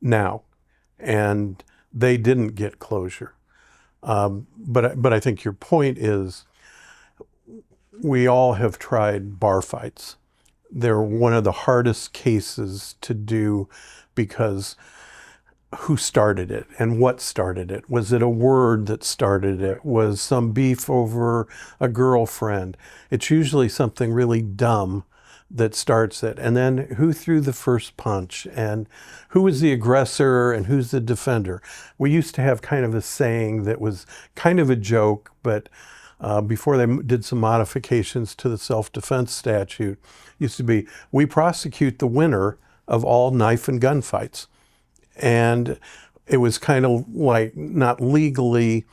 now, and they didn't get closure. But I think your point is, we all have tried bar fights. They're one of the hardest cases to do because who started it and what started it? Was it a word that started it? Was some beef over a girlfriend? It's usually something really dumb that starts it. And then who threw the first punch, and who was the aggressor and who's the defender? We used to have kind of a saying that was kind of a joke, but before they did some modifications to the self-defense statute, used to be, we prosecute the winner of all knife and gun fights. And it was kind of like not legally,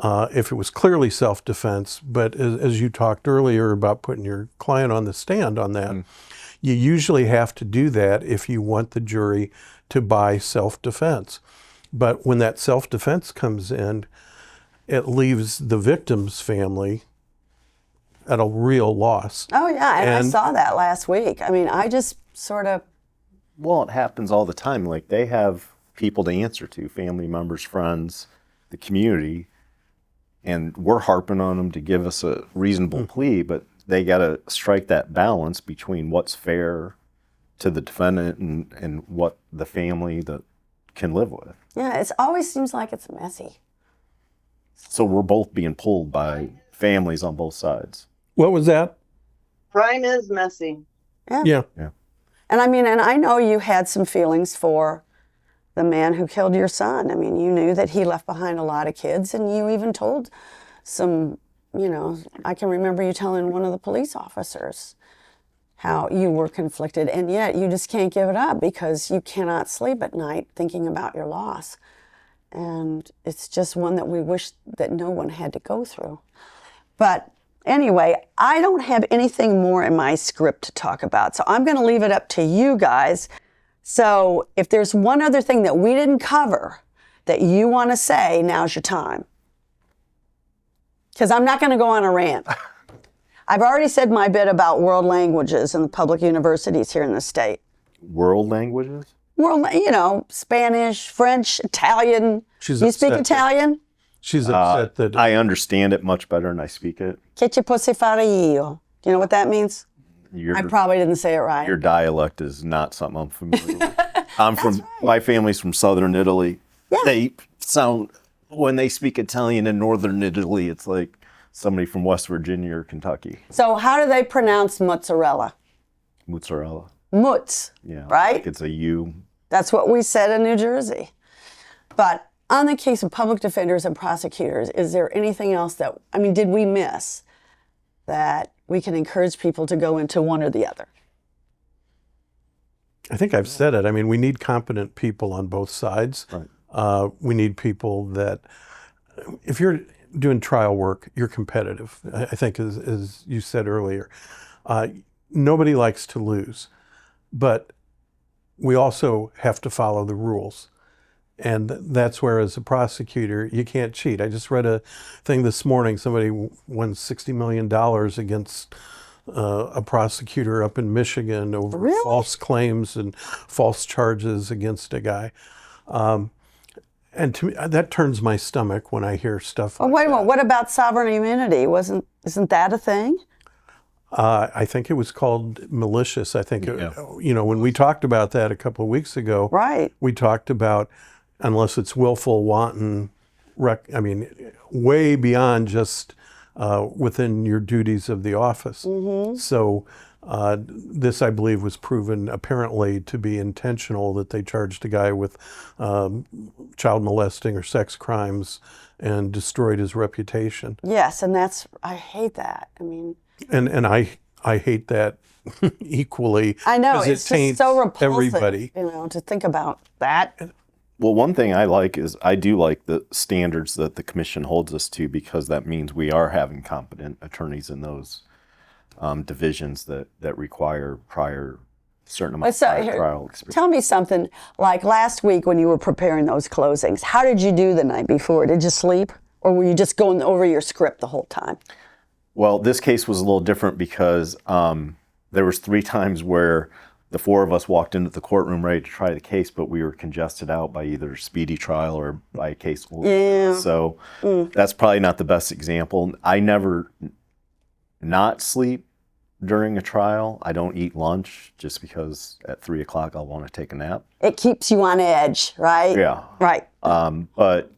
if it was clearly self-defense, but as you talked earlier about putting your client on the stand on that, you usually have to do that if you want the jury to buy self-defense. But when that self-defense comes in, it leaves the victim's family at a real loss. Oh, yeah, and I saw that last week. I mean, I just sort of... Well, it happens all the time. Like, they have people to answer to, family members, friends, the community, and we're harping on them to give us a reasonable plea, but they got to strike that balance between what's fair to the defendant and what the family that can live with. Yeah, it always seems like it's messy. So we're both being pulled by families on both sides. What was that? Crime is messy. Yeah. And I mean, and I know you had some feelings for the man who killed your son. I mean, you knew that he left behind a lot of kids, and you even told some, you know, I can remember you telling one of the police officers how you were conflicted, and yet you just can't give it up because you cannot sleep at night thinking about your loss. And it's just one that we wish that no one had to go through. But anyway, I don't have anything more in my script to talk about, so I'm going to leave it up to you guys. So if there's one other thing that we didn't cover that you want to say, now's your time. Because I'm not going to go on a rant. I've already said my bit about world languages in the public universities here in the state. World languages? World, you know, Spanish, French, Italian. You speak Italian? She's upset that... I understand it much better than I speak it. Che ci posso fare io? Do you know what that means? I probably didn't say it right. Your dialect is not something I'm familiar with. My family's from southern Italy. Yeah. They sound, when they speak Italian in northern Italy, it's like somebody from West Virginia or Kentucky. So how do they pronounce mozzarella? Mozzarella. Mutz, Yeah, right? like it's a U. That's what we said in New Jersey. But on the case of public defenders and prosecutors, is there anything else that, I mean, did we miss that we can encourage people to go into one or the other? I think I've said it. I mean, we need competent people on both sides. Right. We need people that, if you're doing trial work, you're competitive. I think, as you said earlier, nobody likes to lose, but we also have to follow the rules. And that's where, as a prosecutor, you can't cheat. I just read a thing this morning. Somebody won $60 million against a prosecutor up in Michigan over false claims and false charges against a guy. And to me, that turns my stomach when I hear stuff like wait a minute. What about sovereign immunity? Isn't that a thing? I think it was called malicious. I think, you know, when we talked about that a couple of weeks ago, right? We talked about, unless it's willful, wanton, I mean, way beyond just within your duties of the office. Mm-hmm. So this, I believe, was proven apparently to be intentional, that they charged a guy with child molesting or sex crimes and destroyed his reputation. Yes, and I hate that. I mean... And I hate that equally. I know, it's just so repulsive, everybody. You know, to think about that. Well, one thing I like is I do like the standards that the commission holds us to, because that means we are having competent attorneys in those divisions that require prior certain amount of trial experience. Tell me something, like last week when you were preparing those closings, how did you do the night before? Did you sleep, or were you just going over your script the whole time? Well, this case was a little different because there was 3 times where the four of us walked into the courtroom ready to try the case, but we were congested out by either speedy trial or by a case. Yeah. So that's probably not the best example. I never not sleep during a trial. I don't eat lunch just because at 3 o'clock I'll want to take a nap. It keeps you on edge, right? Yeah. Right. But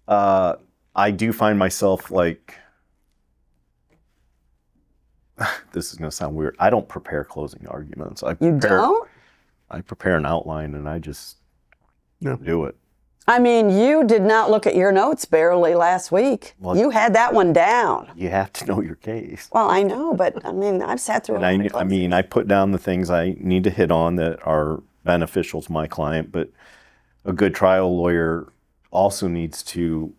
I do find myself like, this is going to sound weird. I don't prepare closing arguments. You don't? I prepare an outline and I just do it. I mean, you did not look at your notes barely last week. Well, you had that one down. You have to know your case. Well, I know, but I mean, I've sat through And I put down the things I need to hit on that are beneficial to my client, but a good trial lawyer also needs to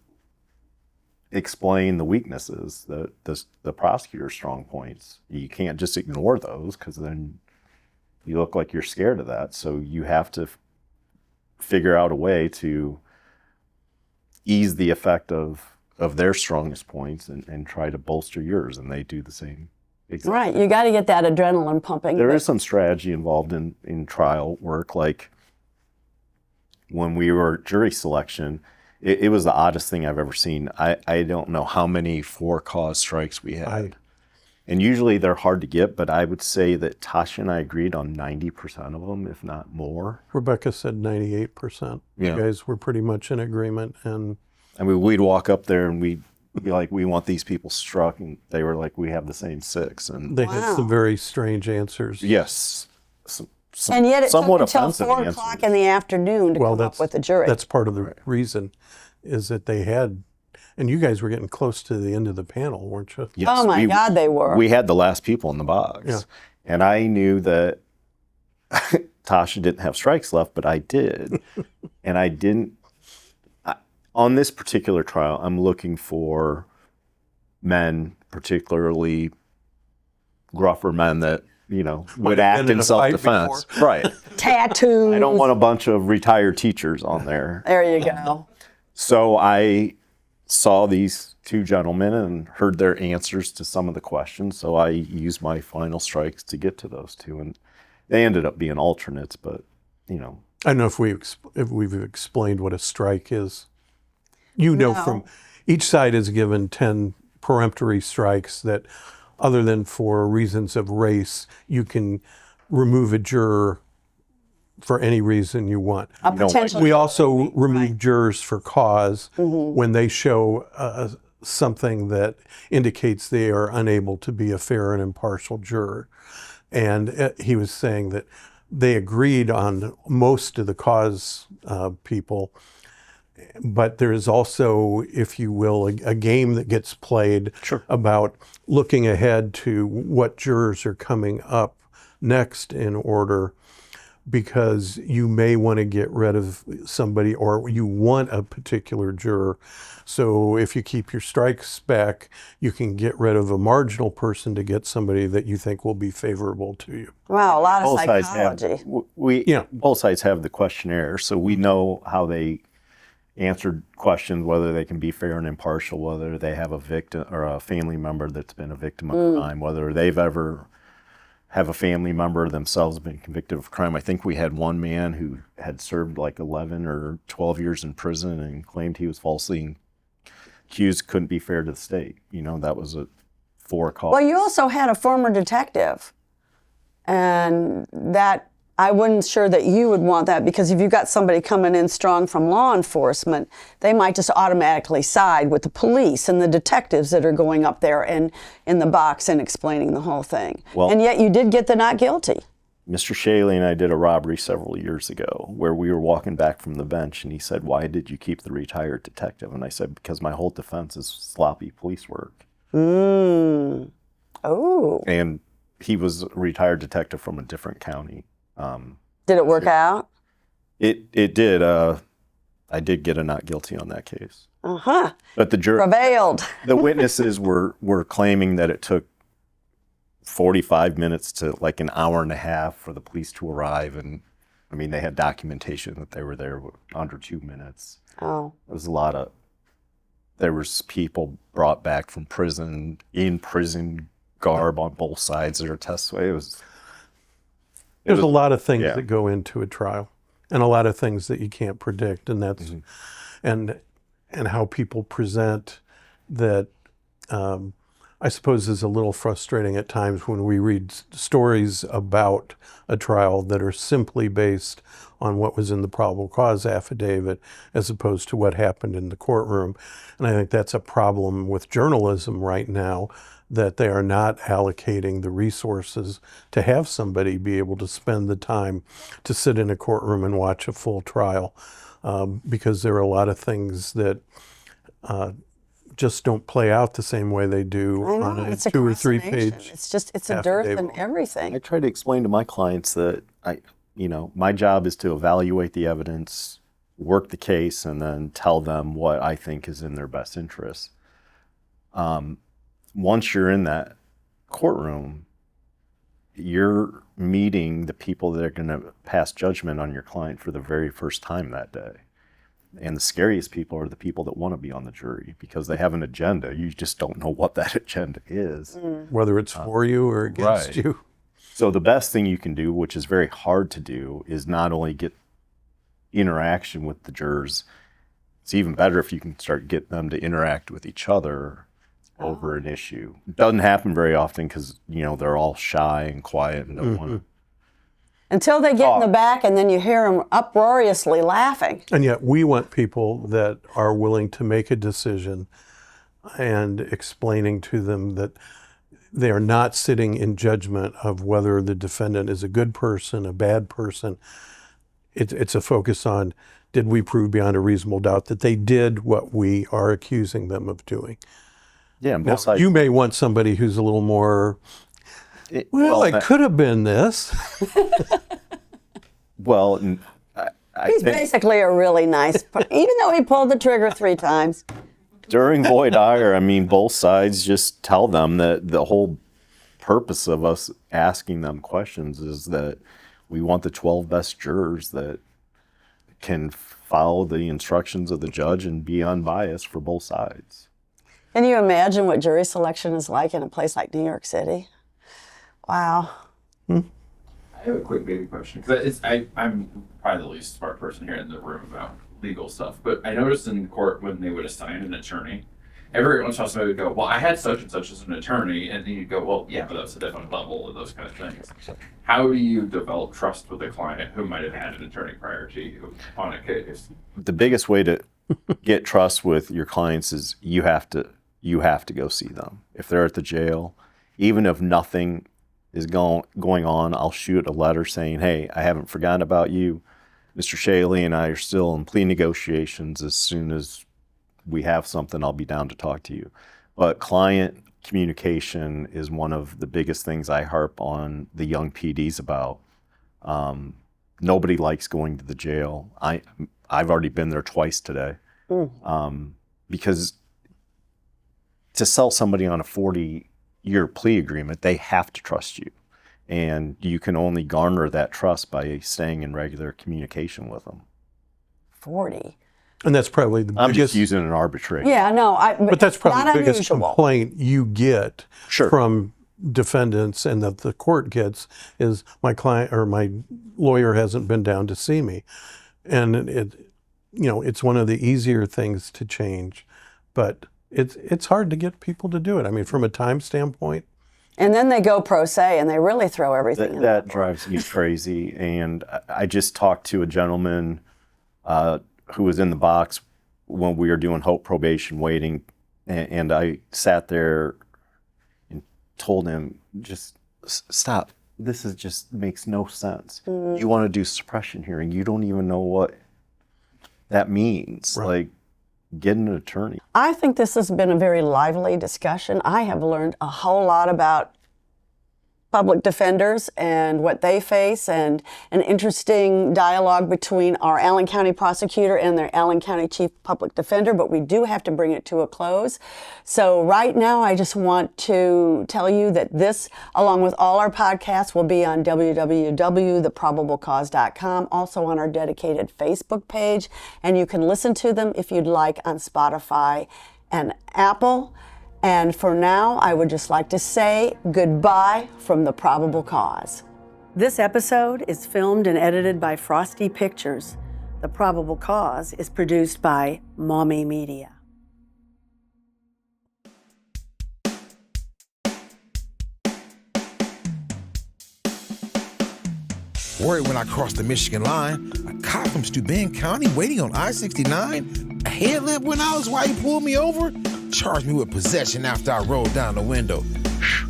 explain the weaknesses, the prosecutor's strong points. You can't just ignore those because then you look like you're scared of that. So you have to figure out a way to ease the effect of their strongest points and try to bolster yours, and they do the same. Exactly. Right, you got to get that adrenaline pumping. There is some strategy involved in trial work, like when we were jury selection, it was the oddest thing I've ever seen. I don't know how many for-cause strikes we had. And usually they're hard to get, but I would say that Tasha and I agreed on 90% of them, if not more. Rebecca said 98%. Yeah. You guys were pretty much in agreement. And I mean, we'd walk up there and we'd be like, we want these people struck. And they were like, we have the same 6. And they had some very strange answers. yes. And yet it took somewhat until offensive 4 o'clock in the afternoon to come up with the jury. That's part of the reason is that they had, and you guys were getting close to the end of the panel, weren't you? Yes, oh my God, they were. We had the last people in the box. Yeah. And I knew that Tasha didn't have strikes left, but I did. And I didn't. On this particular trial, I'm looking for men, particularly gruffer men that, would act in self-defense. Right. Tattoos. I don't want a bunch of retired teachers on there. There you go. So I saw these 2 gentlemen and heard their answers to some of the questions. So I used my final strikes to get to those 2. And they ended up being alternates, but, I don't know if we've explained what a strike is. From each side is given 10 peremptory strikes that, other than for reasons of race, you can remove a juror for any reason you want. A potential. We also remove jurors for cause when they show something that indicates they are unable to be a fair and impartial juror. And he was saying that they agreed on most of the cause people, but there is also, if you will, a game that gets played about looking ahead to what jurors are coming up next in order, because you may want to get rid of somebody or you want a particular juror. So if you keep your strikes back, you can get rid of a marginal person to get somebody that you think will be favorable to you. Wow, a lot of both psychology. sides have, both sides have the questionnaire, so we know how they answered questions, whether they can be fair and impartial, whether they have a victim or a family member that's been a victim of crime, whether they've ever have a family member themselves been convicted of crime. I think we had one man who had served like 11 or 12 years in prison and claimed he was falsely accused, couldn't be fair to the state. That was a for-cause. Well, you also had a former detective, and that I wasn't sure that you would want that, because if you've got somebody coming in strong from law enforcement, they might just automatically side with the police and the detectives that are going up there and in the box and explaining the whole thing. Well, and yet you did get the not guilty. Mr. Shaley and I did a robbery several years ago where we were walking back from the bench and he said, "Why did you keep the retired detective?" And I said, "Because my whole defense is sloppy police work." Oh. And he was a retired detective from a different county. Did it work out? It did. I did get a not guilty on that case. But the jury prevailed. The witnesses were claiming that it took 45 minutes to like an hour and a half for the police to arrive, and I mean they had documentation that they were there under 2 minutes. Oh. It was a lot of. There was people brought back from prison in prison garb on both sides of their testimony. It was. There's a lot of things yeah. that go into a trial, and a lot of things that you can't predict, and that's and how people present that. I suppose is a little frustrating at times when we read stories about a trial that are simply based on what was in the probable cause affidavit as opposed to what happened in the courtroom. And I think that's a problem with journalism right now, that they are not allocating the resources to have somebody be able to spend the time to sit in a courtroom and watch a full trial, because there are a lot of things that just don't play out the same way they do I know, on a it's 2 or 3 procrastination. page. It's a dearth in affidavit. everything. I try to explain to my clients that my job is to evaluate the evidence, work the case, and then tell them what I think is in their best interest. Once you're in that courtroom, you're meeting the people that are going to pass judgment on your client for the very first time that day. And the scariest people are the people that want to be on the jury because they have an agenda. You just don't know what that agenda is. Whether it's for you or against right. you. So the best thing you can do, which is very hard to do, is not only get interaction with the jurors, it's even better if you can start getting them to interact with each other over an issue. It doesn't happen very often because, they're all shy and quiet and don't want to. Until they get in the back and then you hear them uproariously laughing. And yet we want people that are willing to make a decision and explaining to them that they are not sitting in judgment of whether the defendant is a good person, a bad person. It's a focus on, did we prove beyond a reasonable doubt that they did what we are accusing them of doing? Yeah, and Now, both sides. you may want somebody who's a little more, it could have been this. Well, I He's think basically a really nice, even though he pulled the trigger 3 times. during voir dire, both sides just tell them that the whole purpose of us asking them questions is that we want the 12 best jurors that can follow the instructions of the judge and be unbiased for both sides. Can you imagine what jury selection is like in a place like New York City? Wow. I have a quick baby question because I'm probably the least smart person here in the room about legal stuff. But I noticed in court when they would assign an attorney, every once in a while somebody would go, "Well, I had such and such as an attorney," and then you'd go, "Well, yeah, but that's a different level of those kind of things." How do you develop trust with a client who might have had an attorney prior to you on a case? The biggest way to get trust with your clients is you have to go see them. If they're at the jail, even if nothing is going on, I'll shoot a letter saying, "Hey, I haven't forgotten about you. Mr. Shaley and I are still in plea negotiations. As soon as we have something, I'll be down to talk to you." But client communication is one of the biggest things I harp on the young PDs about. Nobody likes going to the jail. I've already been there twice today. Because to sell somebody on a 40-year plea agreement, they have to trust you. And you can only garner that trust by staying in regular communication with them. 40. And that's probably the I'm biggest. just using an arbitrary. Yeah, no, But that's probably not the biggest unusual. complaint you get Sure. from defendants and that the court gets is my client or my lawyer hasn't been down to see me. And it's one of the easier things to change, but it's hard to get people to do it. From a time standpoint. And then they go pro se and they really throw everything in. That drives me crazy. And I just talked to a gentleman who was in the box when we were doing hope probation waiting. And I sat there and told him, just stop. This is just makes no sense. You want to do suppression hearing. You don't even know what that means. Right. Like, get an attorney. I think this has been a very lively discussion. I have learned a whole lot about public defenders and what they face, and an interesting dialogue between our Allen County prosecutor and their Allen County chief public defender, but we do have to bring it to a close. So right now, I just want to tell you that this, along with all our podcasts, will be on www.theprobablecause.com, also on our dedicated Facebook page, and you can listen to them if you'd like on Spotify and Apple. And for now, I would just like to say goodbye from The Probable Cause. This episode is filmed and edited by Frosty Pictures. The Probable Cause is produced by Maumee Media. Worried when I crossed the Michigan line, a cop from Steuben County waiting on I-69. A headlamp went out while he pulled me over, charged me with possession after I rolled down the window.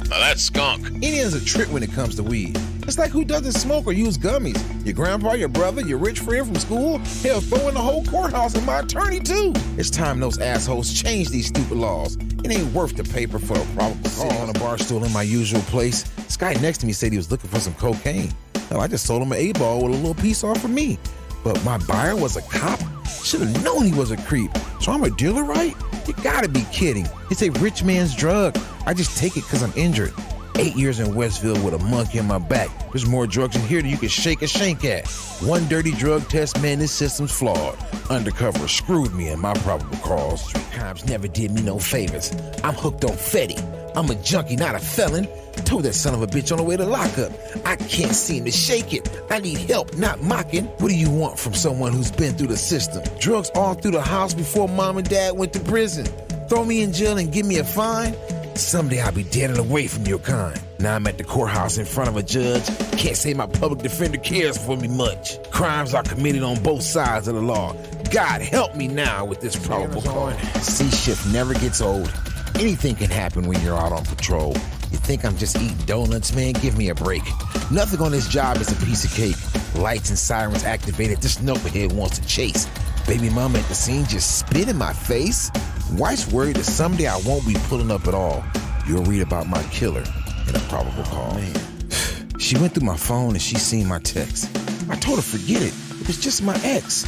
Now that's skunk. Indians a trip when it comes to weed. It's like who doesn't smoke or use gummies? Your grandpa, your brother, your rich friend from school? Hell, throwing the whole courthouse and my attorney too. It's time those assholes change these stupid laws. It ain't worth the paper for a probable cause. Sitting on a bar stool in my usual place, this guy next to me said he was looking for some cocaine. Hell, I just sold him an 8-ball with a little piece off for me. But my buyer was a cop? Should have known he was a creep. So I'm a dealer, right? You gotta be kidding. It's a rich man's drug. I just take it because I'm injured. 8 years in Westville with a monkey in my back. There's more drugs in here than you can shake a shank at. One dirty drug test, man, this system's flawed. Undercover screwed me in my probable cause. Street crimes never did me no favors. I'm hooked on Fetty. I'm a junkie, not a felon. Told that son of a bitch on the way to lockup. I can't seem to shake it. I need help, not mocking. What do you want from someone who's been through the system? Drugs all through the house before mom and dad went to prison. Throw me in jail and give me a fine? Someday I'll be dead and away from your kind. Now I'm at the courthouse in front of a judge. Can't say my public defender cares for me much. Crimes are committed on both sides of the law. God help me now with this probable cause. C shift never gets old. Anything can happen when you're out on patrol. You think I'm just eating donuts, man? Give me a break. Nothing on this job is a piece of cake. Lights and sirens activated, this knucklehead wants to chase. Baby mama at the scene just spit in my face. Wife's worried that someday I won't be pulling up at all. You'll read about my killer in a probable cause. Man. She went through my phone and she seen my text. I told her forget it. It was just my ex.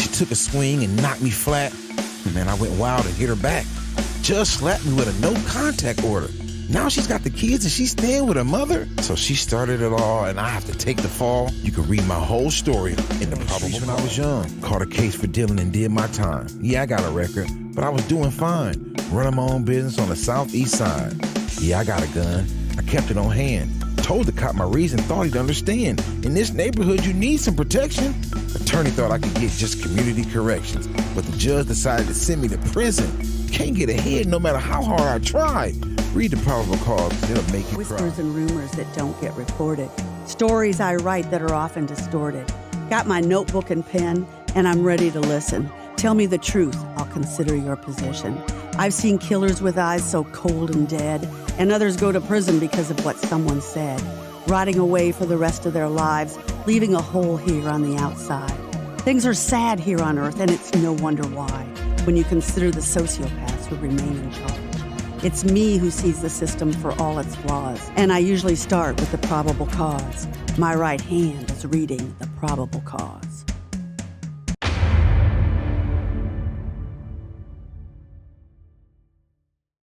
She took a swing and knocked me flat. Man, I went wild and hit her back. Judge slapped me with a no contact order. Now she's got the kids and she's staying with her mother. So she started it all and I have to take the fall. You can read my whole story in the probable when I was young. Caught a case for dealing and did my time. Yeah, I got a record, but I was doing fine. Running my own business on the southeast side. Yeah, I got a gun. I kept it on hand. Told the cop my reason, thought he'd understand. In this neighborhood, you need some protection. Attorney thought I could get just community corrections, but the judge decided to send me to prison. Can't get ahead no matter how hard I try. Read the probable cause, it'll make you cry. Whispers and rumors that don't get reported. Stories I write that are often distorted. Got my notebook and pen, and I'm ready to listen. Tell me the truth, I'll consider your position. I've seen killers with eyes so cold and dead, and others go to prison because of what someone said, rotting away for the rest of their lives, leaving a hole here on the outside. Things are sad here on earth, and it's no wonder why, when you consider the sociopaths who remain in charge. It's me who sees the system for all its flaws, and I usually start with the probable cause. My right hand is reading the probable cause.